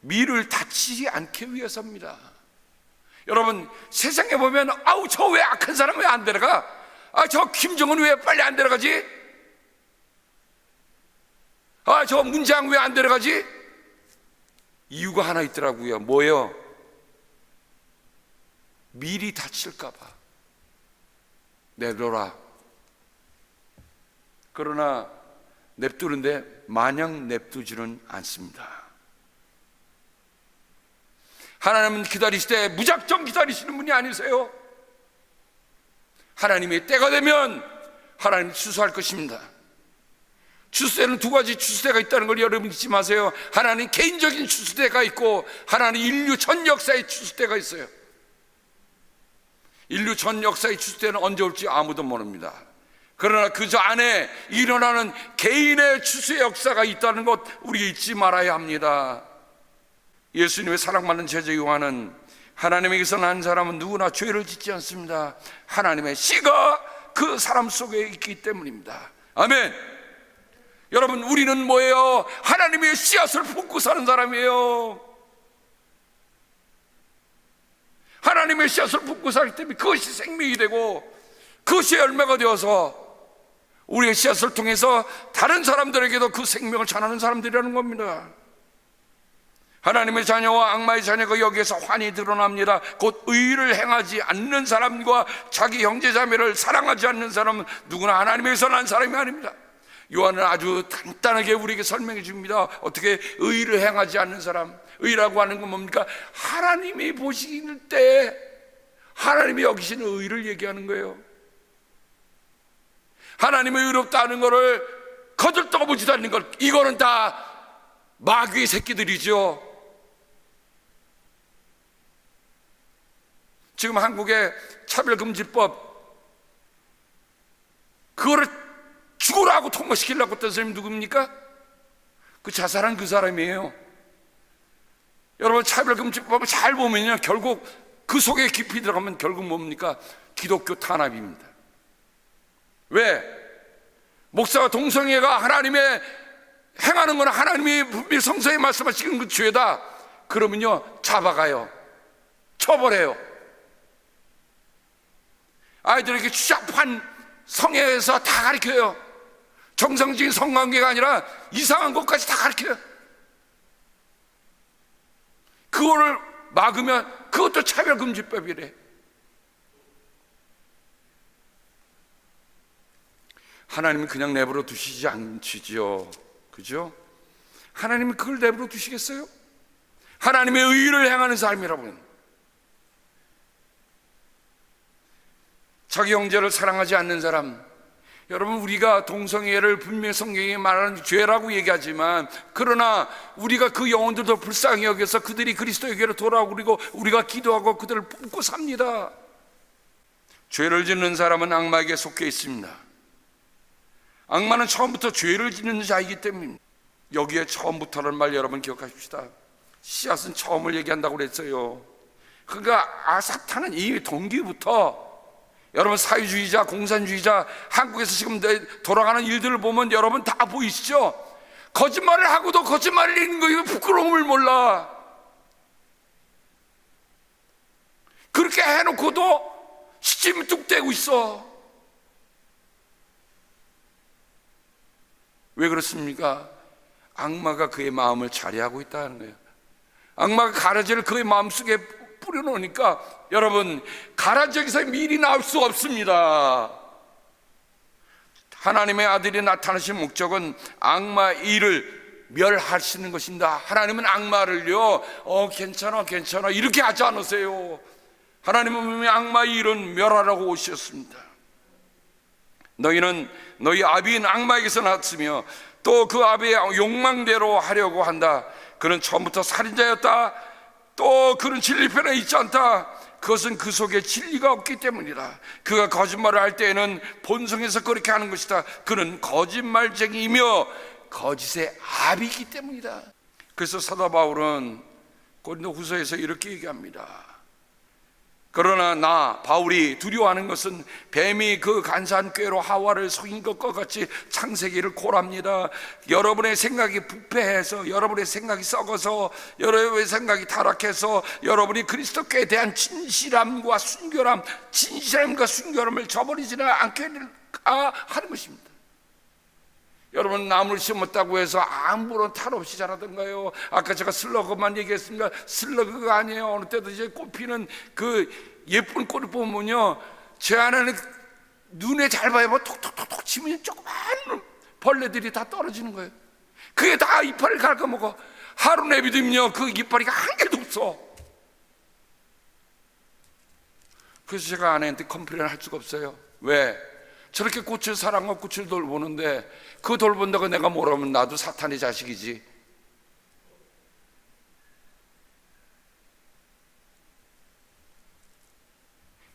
Speaker 4: 밀을 다치지 않기 위해서입니다. 여러분, 세상에 보면 저 왜 악한 사람 왜 안 데려가? 저 김정은 왜 빨리 안 데려가지? 저 문장 왜 안 데려가지? 이유가 하나 있더라고요. 뭐예요? 밀이 다칠까 봐 내둬라. 그러나 냅두는데 마냥 냅두지는 않습니다. 하나님은 기다리실 때 무작정 기다리시는 분이 아니세요. 하나님의 때가 되면 하나님이 추수할 것입니다. 추수때는 2가지 추수때가 있다는 걸 여러분 잊지 마세요. 하나님 개인적인 추수때가 있고, 하나님 인류 전 역사의 추수때가 있어요. 인류 전 역사의 추수때는 언제 올지 아무도 모릅니다. 그러나 그 안에 일어나는 개인의 추수의 역사가 있다는 것 우리 잊지 말아야 합니다. 예수님의 사랑받는 제자 요한은, 하나님에게서 난 사람은 누구나 죄를 짓지 않습니다. 하나님의 씨가 그 사람 속에 있기 때문입니다. 아멘. 여러분, 우리는 뭐예요? 하나님의 씨앗을 품고 사는 사람이에요. 하나님의 씨앗을 품고 살기 때문에 그것이 생명이 되고, 그것이 열매가 되어서 우리의 씨앗을 통해서 다른 사람들에게도 그 생명을 전하는 사람들이라는 겁니다. 하나님의 자녀와 악마의 자녀가 여기에서 환히 드러납니다. 곧 의를 행하지 않는 사람과 자기 형제자매를 사랑하지 않는 사람은 누구나 하나님에게서 난 사람이 아닙니다. 요한은 아주 간단하게 우리에게 설명해 줍니다. 어떻게 의를 행하지 않는 사람, 의라고 하는 건 뭡니까? 하나님이 보실 때 하나님이 여기시는 의를 얘기하는 거예요. 하나님의 의롭다는 것을 거들떠보지도 않는 것, 이거는 다 마귀의 새끼들이죠. 지금 한국의 차별금지법, 그거를 죽으라고 통과시키려고 했던 사람이 누굽니까? 그 자살한 그 사람이에요. 여러분, 차별금지법을 잘 보면요, 결국 그 속에 깊이 들어가면 결국 뭡니까? 기독교 탄압입니다. 왜? 목사가 동성애가 하나님의 행하는 건 하나님이 분명히 성서에 말씀하시는 그 죄다 그러면요, 잡아가요. 처벌해요. 아이들에게 추잡한 성애에서 다 가르쳐요. 정상적인 성관계가 아니라 이상한 것까지 다 가르쳐요. 그거를 막으면 그것도 차별금지법이래. 하나님은 그냥 내버려 두시지 않으시죠. 그죠? 하나님이 그걸 내버려 두시겠어요? 하나님의 의를 행하는 삶이라고는, 자기 형제를 사랑하지 않는 사람, 여러분, 우리가 동성애를 분명히 성경에 말하는 죄라고 얘기하지만, 그러나 우리가 그 영혼들도 불쌍히 여겨서 그들이 그리스도에게로 돌아오고, 그리고 우리가 기도하고 그들을 품고 삽니다. 죄를 짓는 사람은 악마에게 속해 있습니다. 악마는 처음부터 죄를 짓는 자이기 때문입니다. 여기에 처음부터라는 말 여러분 기억하십시다. 씨앗은 처음을 얘기한다고 그랬어요. 그러니까 사탄은 이미 동기부터, 여러분, 사회주의자, 공산주의자, 한국에서 지금 돌아가는 일들을 보면 여러분 다 보이시죠? 거짓말을 하고도 거짓말을 읽는 거, 이거 부끄러움을 몰라. 그렇게 해놓고도 지금 뚝대고 있어. 왜 그렇습니까? 악마가 그의 마음을 자리하고 있다는 거예요. 악마가 가라지를 그의 마음속에 뿌려놓으니까 여러분, 가라지에서 밀이 나올 수 없습니다. 하나님의 아들이 나타나신 목적은 악마의 일을 멸하시는 것입니다. 하나님은 악마를요, 괜찮아 이렇게 하지 않으세요. 하나님은 악마의 일은 멸하라고 오셨습니다. 너희는 너희 아비인 악마에게서 났으며 또 그 아비의 욕망대로 하려고 한다. 그는 처음부터 살인자였다. 또 그는 진리편에 있지 않다. 그것은 그 속에 진리가 없기 때문이다. 그가 거짓말을 할 때에는 본성에서 그렇게 하는 것이다. 그는 거짓말쟁이이며 거짓의 아비이기 때문이다. 그래서 사도 바울은 고린도후서에서 이렇게 얘기합니다. 그러나 나 바울이 두려워하는 것은 뱀이 그 간사한 꾀로 하와를 속인 것과 같이 창세기를 고랍니다. 여러분의 생각이 부패해서, 여러분의 생각이 썩어서, 여러분의 생각이 타락해서 여러분이 그리스도께 대한 진실함과 순결함을 저버리지는 않게 하는 것입니다. 여러분, 나무를 심었다고 해서 아무런 탈 없이 자라던가요? 아까 제가 슬러그만 얘기했습니다. 슬러그가 아니에요. 어느 때도 이제 꽃피는 그 예쁜 꽃을 보면요, 제 안에는 눈에 잘 봐야 톡톡톡톡 치면 조그만 벌레들이 다 떨어지는 거예요. 그게 다 이파리를 갉아먹어. 하루 내비두면요, 그 이파리가 한 개도 없어. 그래서 제가 아내한테 컴플레인을 할 수가 없어요. 왜? 저렇게 꽃을 사랑하고 꽃을 돌보는데 그 돌본다고 내가 뭐라면 나도 사탄의 자식이지.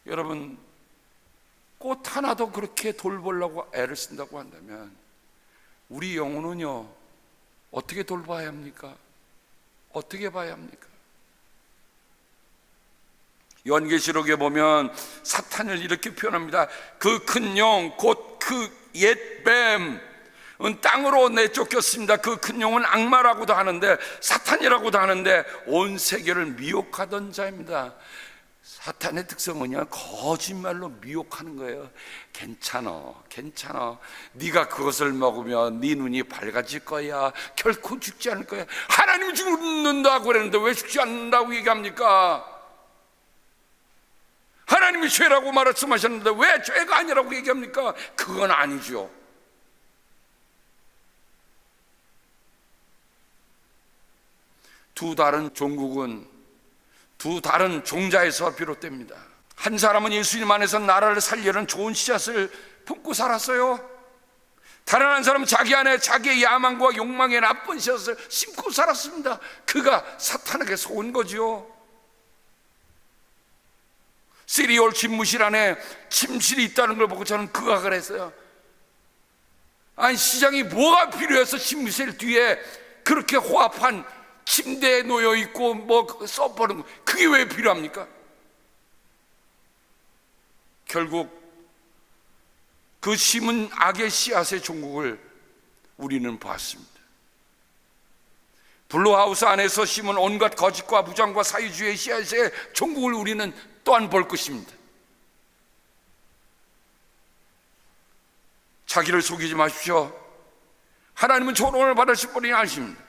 Speaker 4: 여러분, 꽃 하나도 그렇게 돌보려고 애를 쓴다고 한다면 우리 영혼은요, 어떻게 돌봐야 합니까? 어떻게 봐야 합니까? 요한계시록에 보면 사탄을 이렇게 표현합니다. 그 큰 영, 곧 그 옛 뱀은 땅으로 내쫓겼습니다. 그 큰 영은 악마라고도 하는데, 사탄이라고도 하는데 온 세계를 미혹하던 자입니다. 사탄의 특성은요, 거짓말로 미혹하는 거예요. 괜찮아. 네가 그것을 먹으면 네 눈이 밝아질 거야. 결코 죽지 않을 거야. 하나님이 죽는다고 그랬는데 왜 죽지 않는다고 얘기합니까? 하나님이 죄라고 말씀하셨는데 왜 죄가 아니라고 얘기합니까? 그건 아니죠. 두 다른 종국은 두 다른 종자에서 비롯됩니다. 한 사람은 예수님 안에서 나라를 살리려는 좋은 씨앗을 품고 살았어요. 다른 한 사람은 자기 안에 자기의 야망과 욕망의 나쁜 씨앗을 심고 살았습니다. 그가 사탄에게 속은 거죠. 시리올 집무실 안에 침실이 있다는 걸 보고 저는 극악을 했어요. 아니, 시장이 뭐가 필요해서 집무실 뒤에 그렇게 호합한 침대에 놓여 있고 뭐 써보는 거, 그게 왜 필요합니까? 결국 그 심은 악의 씨앗의 종국을 우리는 봤습니다. 블루하우스 안에서 심은 온갖 거짓과 부정과 사유주의의 씨앗의 종국을 우리는 또한 볼 것입니다. 자기를 속이지 마십시오. 하나님은 조롱을 받으실 분이 아십니다.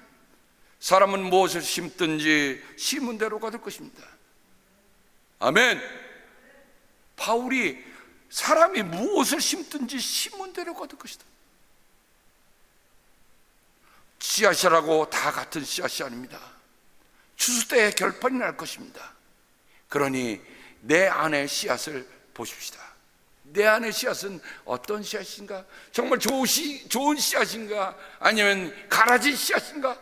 Speaker 4: 사람은 무엇을 심든지 심은 대로 거둘 것입니다. 아멘. 바울이 사람이 무엇을 심든지 심은 대로 거둘 것이다. 씨앗이라고 다 같은 씨앗이 아닙니다. 추수 때에 결판이 날 것입니다. 그러니 내 안의 씨앗을 보십시다. 내 안의 씨앗은 어떤 씨앗인가? 정말 좋은 씨앗인가? 아니면 가라진 씨앗인가?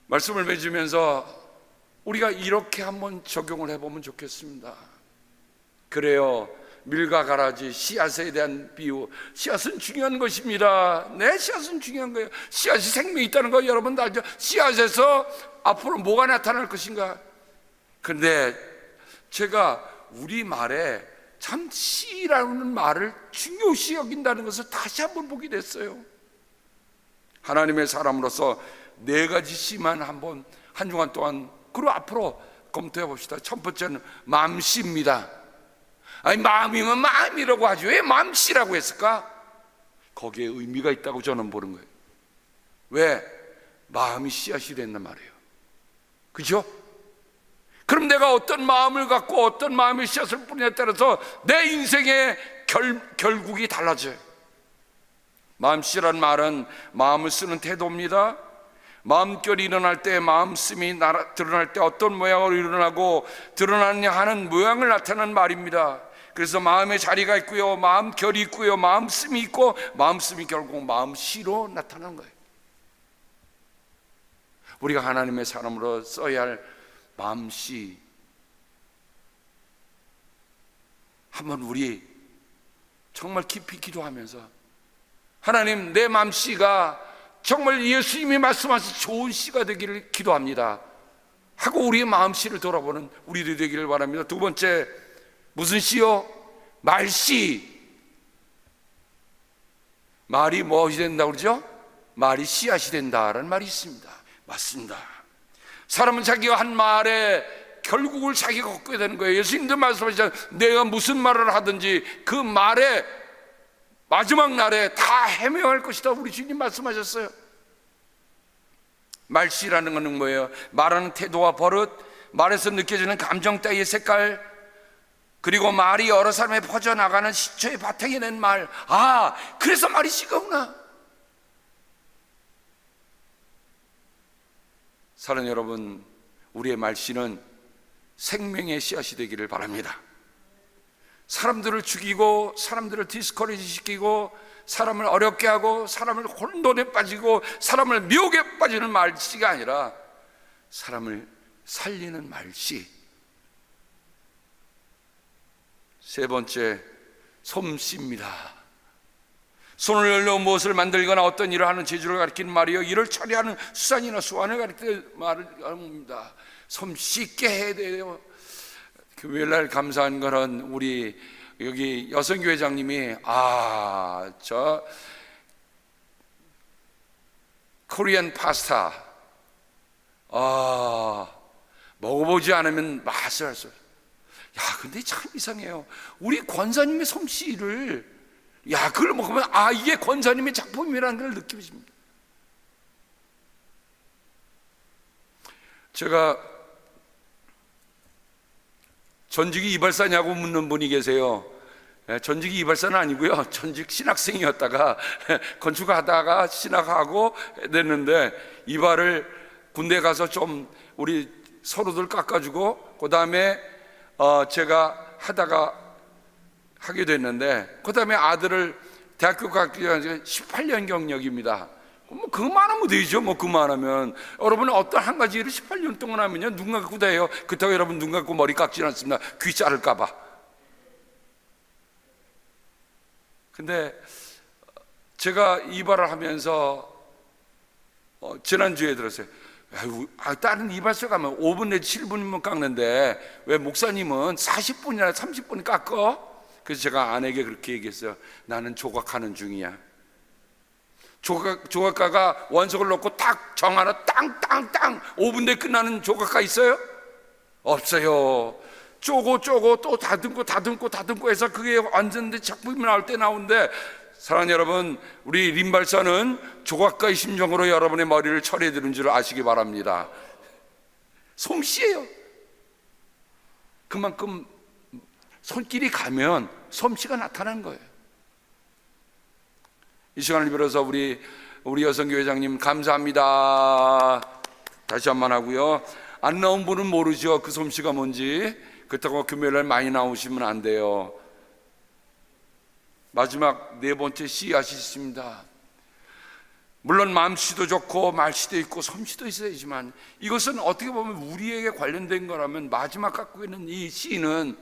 Speaker 4: 말씀을 맺으면서 우리가 이렇게 한번 적용을 해보면 좋겠습니다. 그래요, 밀과 가라지, 씨앗에 대한 비유. 씨앗은 중요한 것입니다. 내 씨앗은 중요한 거예요. 씨앗이 생명이 있다는 거 여러분도 알죠? 씨앗에서 앞으로 뭐가 나타날 것인가? 그런데 제가 우리말에 참 씨라는 말을 중요시 여긴다는 것을 다시 한번 보게 됐어요. 하나님의 사람으로서 네 가지 씨만 한번 한 주간 동안, 그리고 앞으로 검토해 봅시다. 첫 번째는 마음씨입니다. 아니, 마음이면 마음이라고 하지 왜 마음씨라고 했을까? 거기에 의미가 있다고 저는 보는 거예요. 왜? 마음이 씨앗이 된단 말이에요. 그죠? 그럼 내가 어떤 마음을 갖고 어떤 마음의 씨앗을 뿌리냐에 따라서 내 인생의 결국이 달라져요. 마음씨란 말은 마음을 쓰는 태도입니다. 마음결이 일어날 때, 마음씀이 드러날 때 어떤 모양으로 일어나고 드러나느냐 하는 모양을 나타내는 말입니다. 그래서 마음의 자리가 있고요, 마음결이 있고요, 마음씀이 있고, 마음씀이 결국 마음씨로 나타나는 거예요. 우리가 하나님의 사람으로 써야 할 마음씨, 한번 우리 정말 깊이 기도하면서 하나님, 내 마음씨가 정말 예수님이 말씀하신 좋은 씨가 되기를 기도합니다 하고 우리의 마음씨를 돌아보는 우리들이 되기를 바랍니다. 두 번째, 무슨 씨요? 말씨. 말이 무엇이 된다고 그러죠? 말이 씨앗이 된다라는 말이 있습니다. 맞습니다. 사람은 자기가 한 말에 결국을 자기가 겪게 되는 거예요. 예수님도 말씀하시잖아요. 내가 무슨 말을 하든지 그 말에 마지막 날에 다 해명할 것이다, 우리 주님 말씀하셨어요. 말씨라는 것은 뭐예요? 말하는 태도와 버릇, 말에서 느껴지는 감정 따위의 색깔, 그리고 말이 여러 사람에 퍼져나가는 시초의 바탕이 낸 말. 아, 그래서 말이 씨구나. 사랑하는 여러분, 우리의 말씨는 생명의 씨앗이 되기를 바랍니다. 사람들을 죽이고 사람들을 디스커리지 시키고 사람을 어렵게 하고 사람을 혼돈에 빠지고 사람을 미혹에 빠지는 말씨가 아니라 사람을 살리는 말씨. 세 번째, 솜씨입니다. 손을 열려 무엇을 만들거나 어떤 일을 하는 재주를 가리키는 말이요, 일을 처리하는 수산이나 수완을 가리키는 말입니다. 솜씨 있게 해야 돼요. 교회날 감사한 거는 우리 여기 여성교회장님이 저 코리안 파스타 먹어보지 않으면 맛을 알 수 없어요. 야, 근데 참 이상해요. 우리 권사님의 솜씨를 그걸 먹으면 이게 권사님의 작품이라는 걸 느끼십니다. 제가 전직이 이발사냐고 묻는 분이 계세요. 전직이 이발사는 아니고요, 전직 신학생이었다가 건축하다가 신학하고 됐는데 이발을 군대 가서 좀 우리 서로들 깎아주고 그 다음에 제가 하다가 하게 됐는데 그 다음에 아들을 대학교 가기 전에 18년 경력입니다. 뭐 그만하면 되죠. 뭐 그만하면 여러분 어떤 한 가지 일을 18년 동안 하면요, 눈 감고 다 해요. 그렇다고 여러분 눈 감고 머리 깎지 않습니다. 귀 자를까 봐. 근데 제가 이발을 하면서 지난주에 들었어요. 다른 이발소 가면 5분 내지 7분이면 깎는데 왜 목사님은 40분이나 30분 깎어? 그래서 제가 아내에게 그렇게 얘기했어요. 나는 조각하는 중이야. 조각가가 원석을 놓고 딱 정하나 땅땅땅 5분 내에 끝나는 조각가 있어요? 없어요. 쪼고 또 다듬고 해서 그게 완전히 작품이 나올 때 나오는데, 사랑하는 여러분, 우리 림발사는 조각가의 심정으로 여러분의 머리를 처리해 드리는 줄 아시기 바랍니다. 솜씨예요. 그만큼 손길이 가면 솜씨가 나타나는 거예요. 이 시간을 빌어서 우리 여성교회장님 감사합니다 다시 한번 하고요. 안 나온 분은 모르죠, 그 솜씨가 뭔지. 그렇다고 금요일날 많이 나오시면 안 돼요. 마지막 네 번째 씨앗이 있습니다. 물론 마음씨도 좋고 말씨도 있고 솜씨도 있어야지만 이것은 어떻게 보면 우리에게 관련된 거라면 마지막 갖고 있는 이 씨는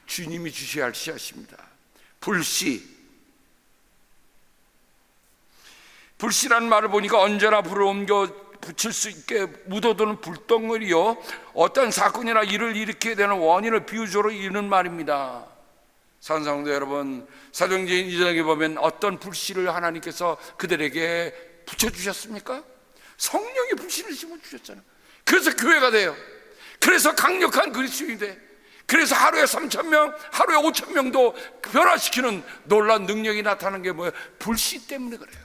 Speaker 4: 주님이 주셔야 할 씨앗입니다. 불씨. 불씨라는 말을 보니까 언제나 불을 옮겨 붙일 수 있게 묻어두는 불덩어리요, 어떤 사건이나 일을 일으키게 되는 원인을 비유적으로 이르는 말입니다. 사랑하는 성도 여러분, 사도행전 2장에 보면 어떤 불씨를 하나님께서 그들에게 붙여주셨습니까? 성령의 불씨를 심어주셨잖아요. 그래서 교회가 돼요. 그래서 강력한 그리스도인이 돼. 그래서 하루에 3,000명, 하루에 5,000명도 변화시키는 놀라운 능력이 나타나는 게 뭐예요? 불씨 때문에 그래요.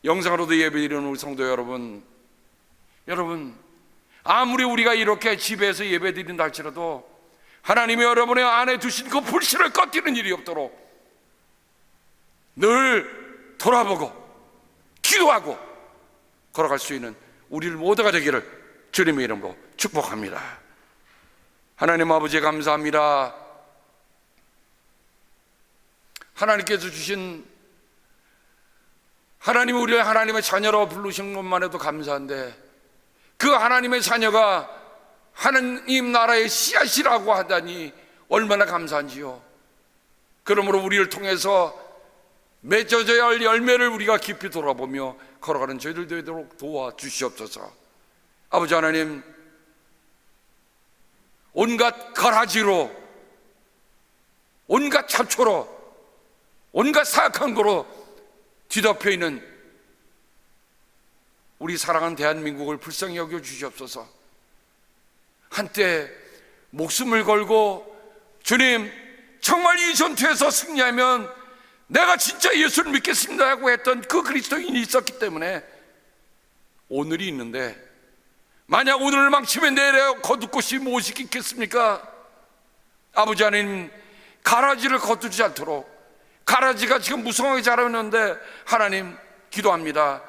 Speaker 4: 영상으로도 예배드리는 우리 성도 여러분, 아무리 우리가 이렇게 집에서 예배드린다 할지라도 하나님이 여러분의 안에 두신 그 불씨를 꺼뜨리는 일이 없도록 늘 돌아보고 기도하고 걸어갈 수 있는 우리를 모두가 되기를 주님의 이름으로 축복합니다. 하나님 아버지 감사합니다. 하나님께서 주신, 하나님이 우리를 하나님의 자녀로 부르신 것만 해도 감사한데, 그 하나님의 자녀가 하나님 나라의 씨앗이라고 하다니 얼마나 감사한지요. 그러므로 우리를 통해서 맺어져야 할 열매를 우리가 깊이 돌아보며 걸어가는 저희들 되도록 도와주시옵소서. 아버지 하나님, 온갖 가라지로, 온갖 잡초로, 온갖 사악한 거로 뒤덮여 있는 우리 사랑하는 대한민국을 불쌍히 여겨 주시옵소서. 한때 목숨을 걸고 주님 정말 이 전투에서 승리하면 내가 진짜 예수를 믿겠습니다 하고 했던 그 그리스도인이 있었기 때문에 오늘이 있는데, 만약 오늘을 망치면 내일에 거둘 곳이 무엇이 있겠습니까? 아버지 하나님, 가라지를 거두지 않도록, 가라지가 지금 무성하게 자라는데 하나님 기도합니다.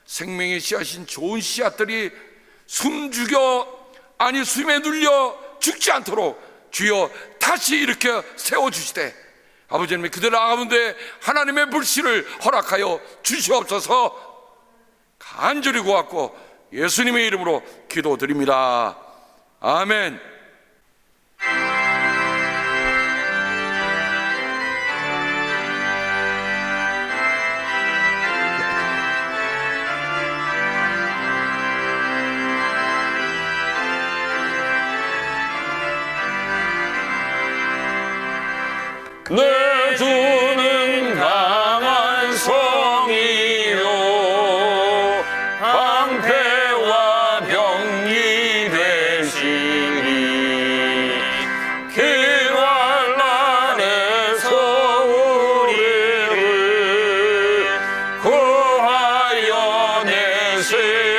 Speaker 4: 생명의 씨앗인 좋은 씨앗들이 숨에 눌려 죽지 않도록 주여 다시 이렇게 세워주시되, 아버지 하나님 그들 가운데 하나님의 불씨를 허락하여 주시옵소서. 간절히 구하고 예수님의 이름으로 기도드립니다. 아멘.
Speaker 2: 내 주는 강한 성이요 방패와 병기 되시니 기활란에서 우리를 구하여 내시리로다.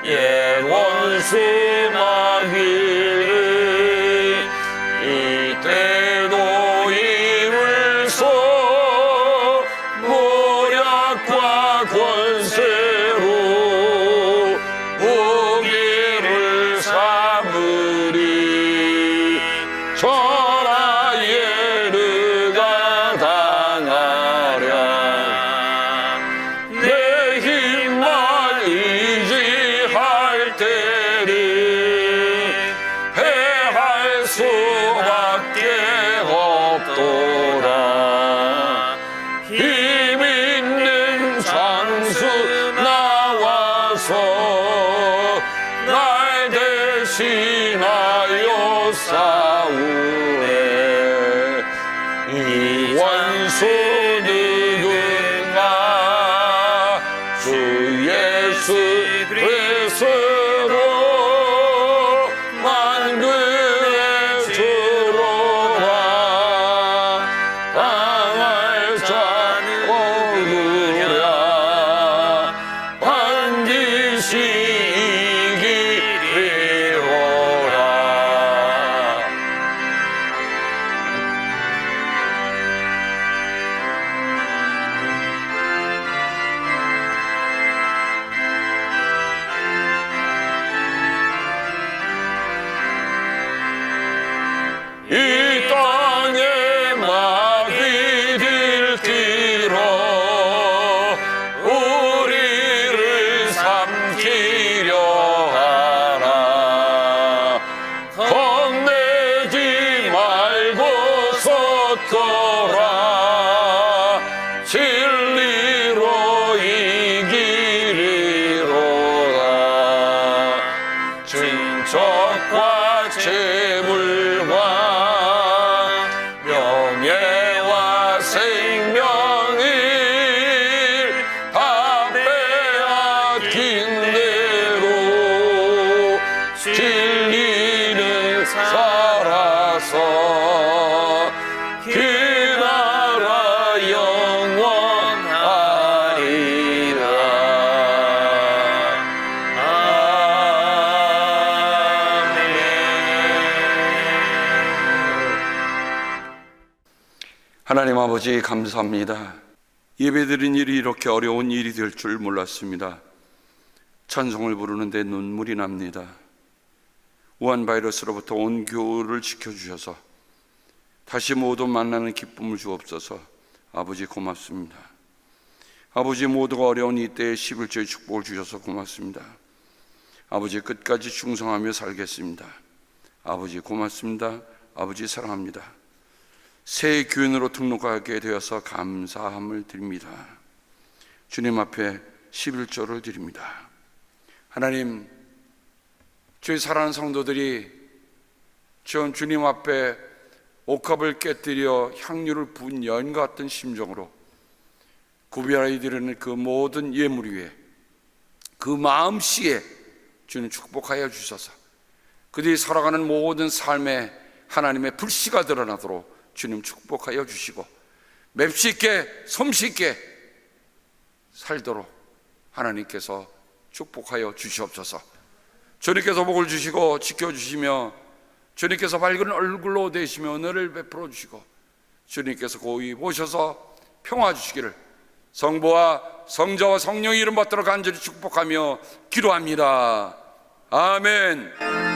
Speaker 2: 예 원수 마귀를 이때도 힘을 써 모략과 권세로 무기를 삼으리. 천하의 르가 당하랴. 내 힘만 의지할 때는 패할 수밖에 없도다. 힘 있는 장수 나와서 날 대신하여 싸우네. 이 원수 누군가 주 예수 그리스도 만군의 주로라. 당할 자는 오르랴. 반드시 이기리로라. 이 땅에 마귀들 들어 우리를 삼키려 하나. 겁내지 말고 섰거라. 진리로 이기리로다. 증척과 재물과 명예와 생명을
Speaker 4: 하나님 아버지 감사합니다. 예배드린 일이 이렇게 어려운 일이 될 줄 몰랐습니다. 찬송을 부르는데 눈물이 납니다. 우한 바이러스로부터 온 교회를 지켜주셔서 다시 모두 만나는 기쁨을 주옵소서. 아버지 고맙습니다. 아버지 모두가 어려운 이때에 11조의 축복을 주셔서 고맙습니다. 아버지 끝까지 충성하며 살겠습니다. 아버지 고맙습니다. 아버지 사랑합니다. 새 교인으로 등록하게 되어서 감사함을 드립니다. 주님 앞에 11조를 드립니다. 하나님, 저희 사랑하는 성도들이 주님 앞에 옥합을 깨뜨려 향유를 부은 여인 같은 심정으로 구별하여 드리는 그 모든 예물 위에 그 마음씨에 주님 축복하여 주셔서 그들이 살아가는 모든 삶에 하나님의 불씨가 드러나도록 주님 축복하여 주시고 맵쉽게 솜쉽게 살도록 하나님께서 축복하여 주시옵소서. 주님께서 복을 주시고 지켜주시며 주님께서 밝은 얼굴로 되시며 은혜를 베풀어 주시고 주님께서 고이 보셔서 평화 주시기를 성부와 성자와 성령의 이름 받들어 간절히 축복하며 기도합니다. 아멘.